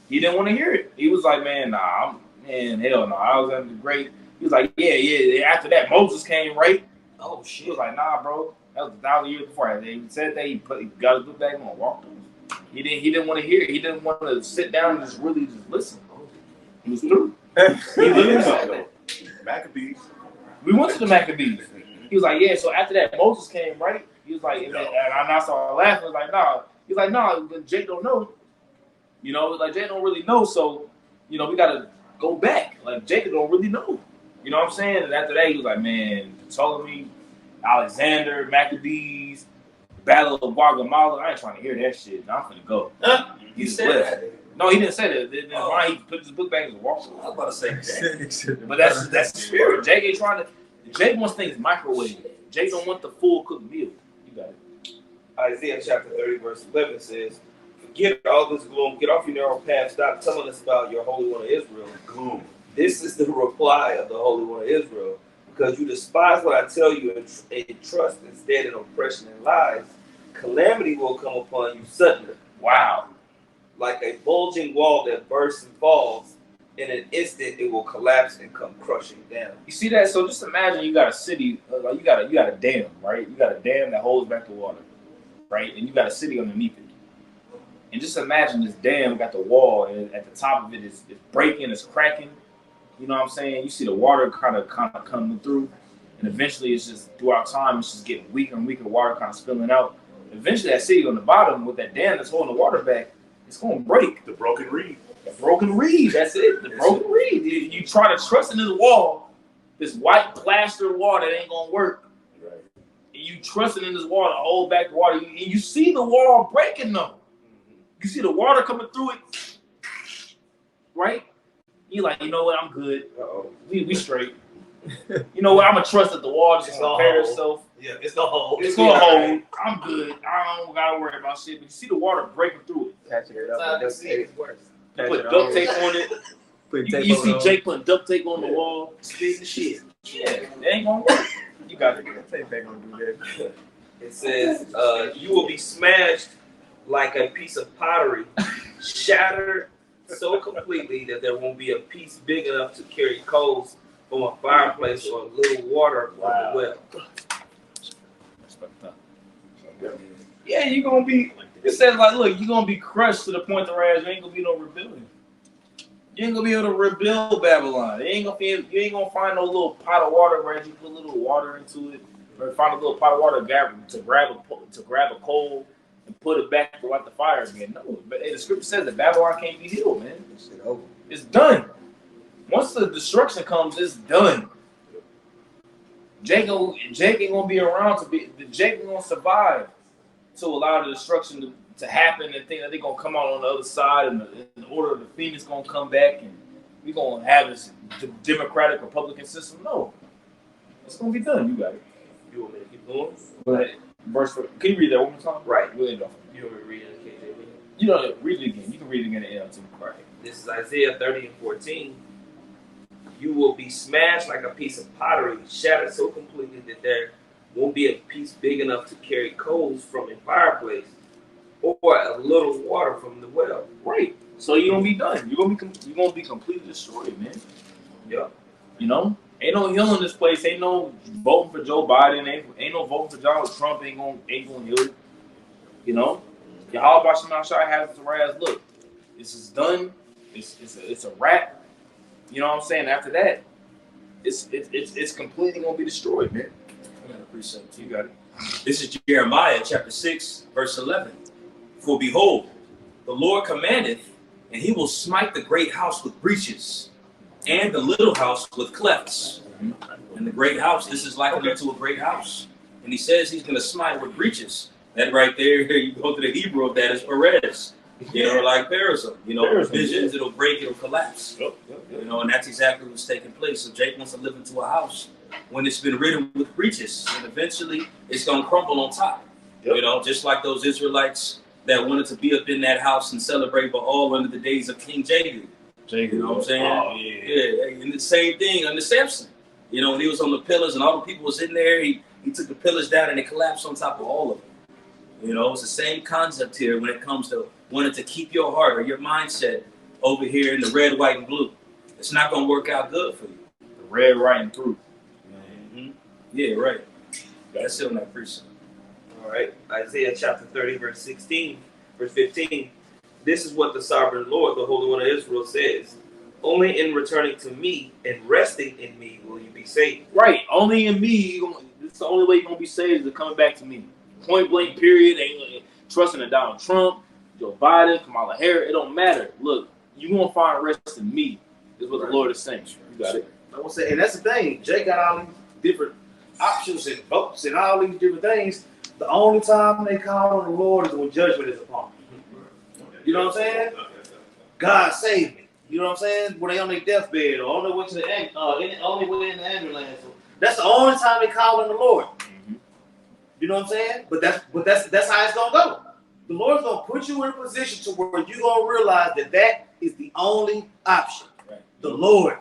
He didn't want to hear it. He was like, man, nah, hell no. I was under the great. He was like, yeah. After that, Moses came, right? Oh, shit. He was like, nah, bro. That was 1,000 years before. He said that he got his book back and walked on. He didn't want to hear it. He didn't want to sit down and just listen. He was through. He literally Maccabees. We went to the Maccabees. He was like, yeah. So after that, Moses came, right? He was like, and I started laughing. I was like, nah. He's like, nah. Jake don't know. You know, like Jake don't really know. So, you know, we gotta go back. Like Jacob don't really know. You know what I'm saying? And after that, he was like, man, Ptolemy, Alexander, Maccabees, Battle of Guatemala. I ain't trying to hear that shit. I'm finna go. He said that. No, he didn't say that. Then why he put his book back and walked away. I was about to say that. But that's the spirit. Jake ain't trying to. Jake wants things microwave. Jake don't want the full cooked meal. You got it. Isaiah chapter 30, verse 11 says, forget all this gloom, get off your narrow path, stop telling us about your Holy One of Israel. Gloom. This is the reply of the Holy One of Israel. Because you despise what I tell you and trust instead in oppression and lies, calamity will come upon you suddenly. Wow. Like a bulging wall that bursts and falls, in an instant it will collapse and come crushing down. You see that? So just imagine you got a city, like you got a dam, right? You got a dam that holds back the water, right? And you got a city underneath it. And just imagine this dam got the wall, and at the top of it is breaking, it's cracking. You know what I'm saying? You see the water kind of coming through, and eventually it's just throughout time it's just getting weaker and weaker. Water kind of spilling out. Eventually, that city on the bottom with that dam that's holding the water back, it's going to break. The broken reed. The broken reed. That's it. The broken reed. You try to trust in this wall, this white plaster wall that ain't gonna work. Right. And you trusting in this wall to hold back the water, and you see the wall breaking though. You see the water coming through it, right? You like, you know what? I'm good. We straight. You know what? I'm gonna trust that the wall just gonna repair itself. Yeah, it's gonna hold. It's gonna hold. I'm good. I don't gotta worry about shit. But you see the water breaking through it. Catching it up. Put duct tape on it. You see Jake putting duct tape on the wall, spitting shit. Yeah, it ain't gonna work. You got it. Tape ain't gonna do that. It says, you will be smashed like a piece of pottery, shattered so completely that there won't be a piece big enough to carry coals from a fireplace or a little water from the well. Yeah, you're gonna be. It says like, look, you're gonna be crushed to the point to where there ain't gonna be no rebuilding. You ain't gonna be able to rebuild Babylon. You ain't gonna find no little pot of water where you put a little water into it, or find a little pot of water to grab a coal and put it back to light the fire again. No, but the scripture says that Babylon can't be healed, man. It's done. Once the destruction comes, it's done. Jake ain't gonna be around Jake ain't gonna survive to allow the destruction to happen and think that they're gonna come out on the other side and the order of the Phoenix gonna come back and we're gonna have this democratic Republican system. No. It's gonna be done. You got it. You want me to keep going? But verse 4, can you read that one more time? Right. Go ahead. You want me to read it in KJV? You know, read it again. You can read it again in NLT. Right. This is Isaiah 30:14. You will be smashed like a piece of pottery, shattered so completely that there won't be a piece big enough to carry coals from a fireplace or a little water from the well. Right. So you're gonna be done. You're gonna be completely destroyed, man. Yeah. You know, ain't no healing this place. Ain't no voting for Joe Biden. Ain't no voting for Donald Trump. Ain't gonna heal it. You know, Yahweh Basham Shai has to rise. Look, this is done. It's a wrap. You know what I'm saying? After that, it's completely gonna be destroyed, man. I got a precept. You got it. This is Jeremiah chapter 6, verse 11. For behold, the Lord commandeth, and he will smite the great house with breaches, and the little house with clefts. And the great house, this is likened unto a great house. And he says he's going to smite with breaches. That right there, you go to the Hebrew of that is Perez. You know, like parasol. You know, visions, it'll break, it'll collapse. You know, and that's exactly what's taking place. So Jake wants to live into a house when it's been ridden with breaches, and eventually it's going to crumble on top. You know, just like those Israelites that wanted to be up in that house and celebrate Baal under the days of King Jehu. You know what I'm saying? Oh, yeah. And the same thing under Samson. You know, when he was on the pillars and all the people was in there, he took the pillars down and it collapsed on top of all of them. You know, it's the same concept here when it comes to wanting to keep your heart or your mindset over here in the red, white, and blue. It's not going to work out good for you. The red, white, and blue. Mm-hmm. Yeah, right. That's it on that precept. All right. Isaiah chapter 30, verse 15. This is what the sovereign Lord, the Holy One of Israel, says. Only in returning to me and resting in me will you be saved. Right. Only in me. It's the only way you're going to be saved is coming back to me. Point blank, period. Ain't trusting in Donald Trump, Joe Biden, Kamala Harris. It don't matter. Look, you're going to find rest in me, is what the Lord is saying. You got it. I want to say, and that's the thing. Jay got all these different options and votes and all these different things. The only time they call on the Lord is when judgment is upon them. You know what I'm saying? God save me. You know what I'm saying? When they on their deathbed or on their way to the only way in the ambulance. That's the only time they call on the Lord. You know what I'm saying? But that's how it's gonna go. The Lord's gonna put you in a position to where you're gonna realize that is the only option. Right. The Lord.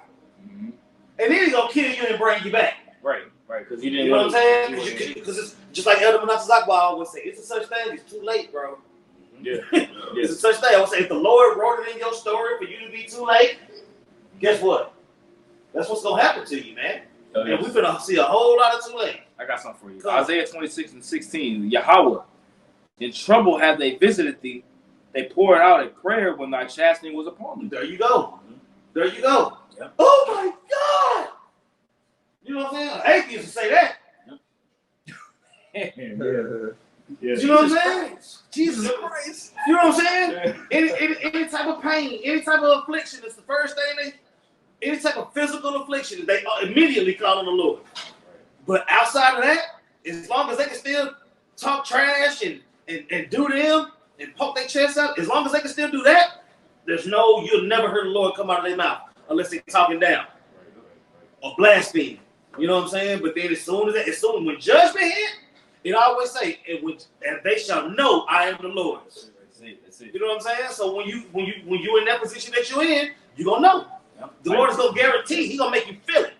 And then he's gonna kill you and bring you back. Right. Because he didn't. You know what I'm saying? Because it's just like Elder Manasas Akbar always say, it's a such thing. It's too late, bro. Yeah. It's a such thing. I would say, if the Lord wrote it in your story for you to be too late, guess what? That's what's gonna happen to you, man. And we're gonna see a whole lot of too late. I got something for you. Isaiah 26:16. Yahweh, in trouble have they visited thee. They poured out a prayer when thy chastening was upon thee. There you go. There you go. Yep. Oh my God. You know what I'm saying? An atheist would say that. You know what I'm saying? Jesus Christ. You know what I'm saying? Any type of pain, any type of affliction, it's the first thing any type of physical affliction, they immediately call on the Lord. But outside of that, as long as they can still talk trash and do them and poke their chest out, as long as they can still do that, you'll never hear the Lord come out of their mouth unless they're talking down or blaspheming. You know what I'm saying? But then as soon as when judgment hit, it always say, and they shall know I am the Lord. That's it. You know what I'm saying? So when you in that position that you're in, you're gonna know. The Lord is gonna guarantee. He's gonna make you feel it.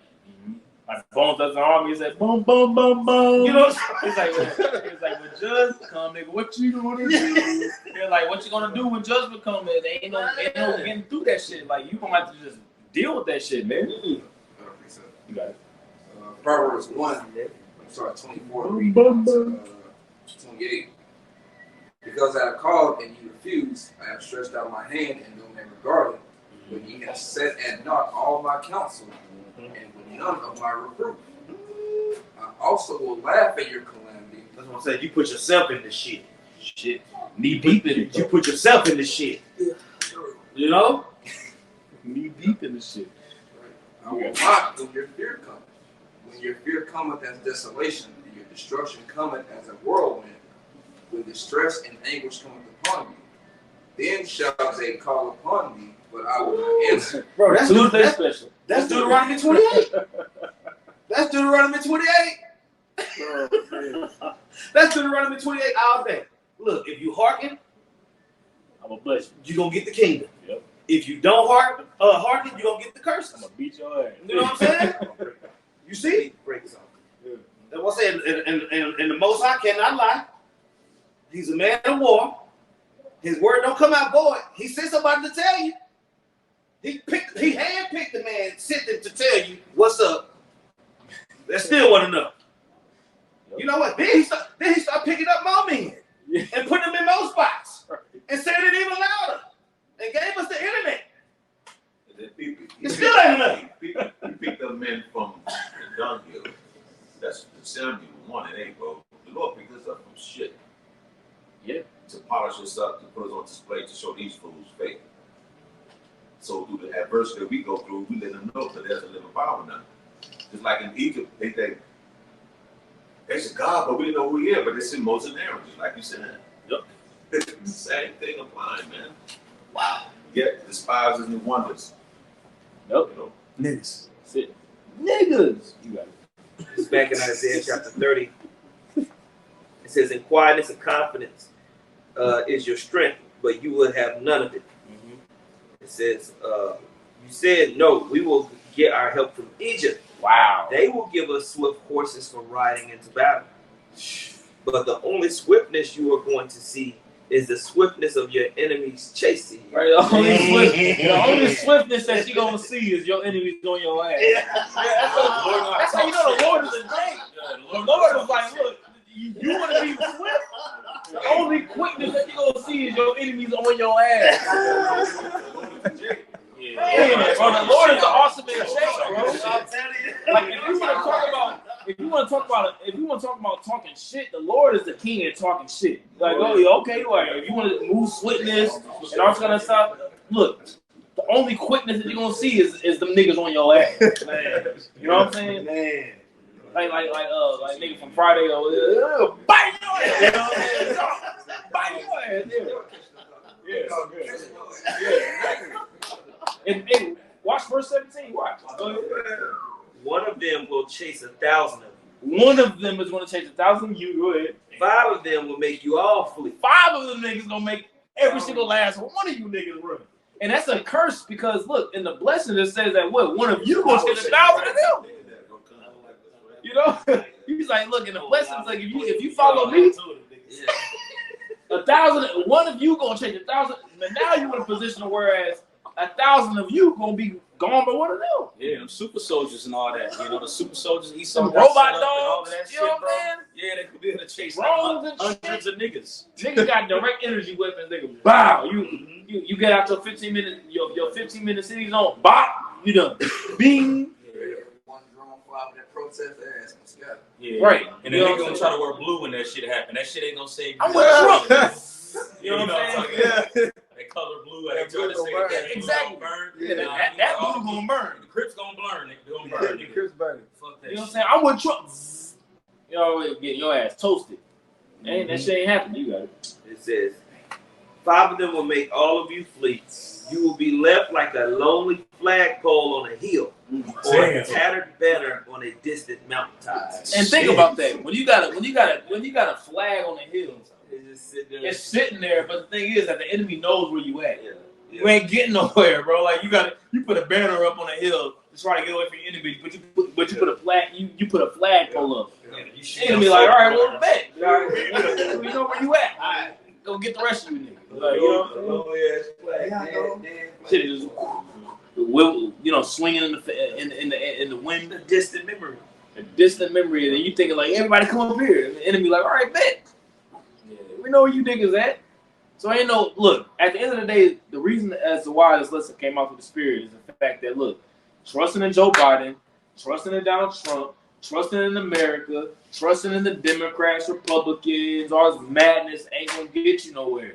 Like Bones does the army, he's like boom, boom, boom, boom. You know what I'm saying? It's like when judgment come, nigga, what you gonna do? They're like, what you gonna do when judgment come? They ain't no getting through that shit. Like you gonna have to just deal with that shit, man. You got it. Proverbs 24, 28. Because I have called and you refused, I have stretched out my hand and no man regarded. When ye have set at naught all my counsel, and with none of my reproof. I also will laugh at your calamity. That's what I'm saying. You put yourself in this shit. Knee deep in it. You put yourself in this shit. You know? Knee deep in the shit. I will mock when your fear cometh. When your fear cometh as desolation, and your destruction cometh as a whirlwind, when distress and anguish cometh upon you, then shall they call upon me, but I will not answer. Bro, that's Tuesday special. That's Deuteronomy 28. That's Deuteronomy 28. That's Deuteronomy 28 all day. Look, if you hearken, I'm gonna bless you. you're gonna get the kingdom. Yep. If you don't hearken, you're gonna get the curses. I'm gonna beat your ass. You know what I'm saying? You see? Break something. That's what I'm saying. And the Most High cannot lie. He's a man of war. His word don't come out void. He sent somebody to tell you. He handpicked the man, sent him to tell you what's up. That still wasn't enough. You know what? Then he started picking up more men and putting them in more spots and saying it even louder and gave us the internet. It still ain't enough. He picked up men from the dunghill. That's Samuel 1 and 8, bro. The Lord picked us up from shit. Yeah. To polish us up to put us on display to show these fools faith. So through the adversity that we go through, we let them know that there's a living power now. Just like in Egypt, they think there's a God, but we didn't know who he is, but it's in Moses and Aaron, just like you said. Yep. It's the same thing applying, man. Wow. Yet despises and wonders. Nope. You know? Niggas. That's it. Niggas. You got it. It's back in Isaiah chapter 30. It says, in quietness and confidence is your strength, but you will have none of it. Mm-hmm. It says, you said, no, we will get our help from Egypt. Wow. They will give us swift horses for riding into battle. But the only swiftness you are going to see is the swiftness of your enemies chasing you. Right, the only swiftness that you're going to see is your enemies on your ass. Yeah. That's how you know the Lord is a Jake. The Lord is like, look, you want to be swift? The only quickness that you're going to see is your enemies on your ass. Yeah, bro, the Lord is the awesome in shape, bro. Like if you want to talk about talking shit, the Lord is the king of talking shit. Like, oh, okay, right. If you want to move swiftness and all that kind of stuff, look, the only quickness that you're gonna see is them niggas on your ass, man. You know what I'm saying? Man. Like nigga from Friday, bite your ass. You know what I'm saying? Bite your ass. Yeah. And watch verse 17. Watch. One of them will chase 1,000 of you. One of them is going to chase 1,000 of you. Go ahead. 5 of them will make you all flee. 5 of them niggas going to make every single last one of you niggas run. And that's a curse because, look, in the blessing it says that what? One of you going to chase 1,000 of them. You know? He's like, look, in the blessing it's like, if you follow me, 1,000, one of you going to chase 1,000. But now you're in a position whereas 1,000 of you gonna be gone by one of them. Yeah, them super soldiers and all that. You know, the super soldiers, some robot dogs, you know what I'm saying? Yeah, they could be able to chase hundreds of niggas. Niggas got direct energy weapons. They can bow. You get out your 15 minute your 15 minute city zone. Bop, you done. Bing. One drone fly with that protest ass. Yeah, right. And then they gonna try to wear blue when that shit happen. That shit ain't gonna save you. I'm with Trump. You know what I'm saying? Yeah. They color blue. They try to say that exactly. Burn. Yeah, that blue gonna burn. The Crips gonna burn. They gonna burn. The Crips burn. Fuck that. You know what I'm saying? I'm with Trump. You always get your ass toasted. Ain't that shit ain't happening. You got it. It says, 5 of them will make all of you flee. You will be left like a lonely flagpole on a hill, or a tattered banner on a distant mountaintop. And think about that. When you got a flag on the hill, it's sitting there. But the thing is that the enemy knows where you at. Yeah. You ain't getting nowhere, bro. Like you put a banner up on a hill to try to get away from your enemy, but you put a flag. You put a flagpole up. Yeah. Enemy like, all right, well, bet. We know where you at. All right, go get the rest of you niggas. Like, you know, shit is, swinging in the wind. A distant memory. A distant memory, and then you thinking like, everybody come up here, and the enemy like, all right, bet. Yeah, we know where you niggas at. So ain't no look. At the end of the day, the reason as to why this lesson came out with the spirit is the fact that look, trusting in Joe Biden, trusting in Donald Trump, trusting in America, trusting in the Democrats, Republicans, all this madness ain't gonna get you nowhere.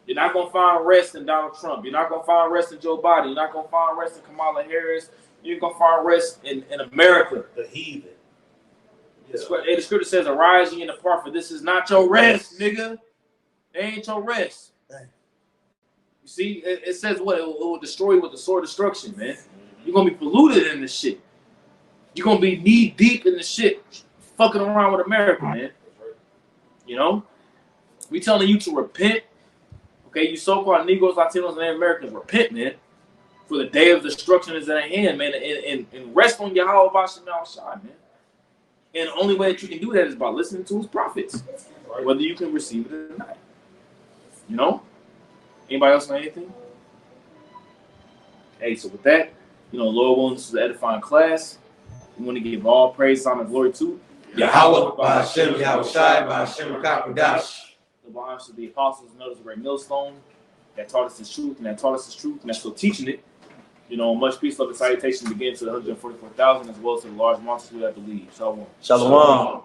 You're not going to find rest in Donald Trump. You're not going to find rest in Joe Biden. You're not going to find rest in Kamala Harris. You're going to find rest in America. The heathen. Yeah. The scripture says, arise ye and depart, for this is not your rest, nigga. It ain't your rest. You see, it says what? It will destroy you with the sword of destruction, man. You're going to be polluted in this shit. You're going to be knee deep in the shit, fucking around with America, man. You know? We telling you to repent. Okay, you so-called Negroes, Latinos, and Americans, repent, man. For the day of destruction is at hand, man. And rest on Yahweh Bashem Al-Shai, man. And the only way that you can do that is by listening to his prophets. Whether you can receive it or not. You know? Anybody else know anything? Hey, so with that, Lord willing, this is an edifying class. We want to give all praise, honor, and glory to Yahweh Bashem Al-Shai, Bashem Kakodash. The belongs to the apostles and others of Great Millstone that taught us the truth and that's still teaching it. Much peace, love, and salutation begin to the 144,000 as well as to the large multitude that believe. Shalom. Shalom.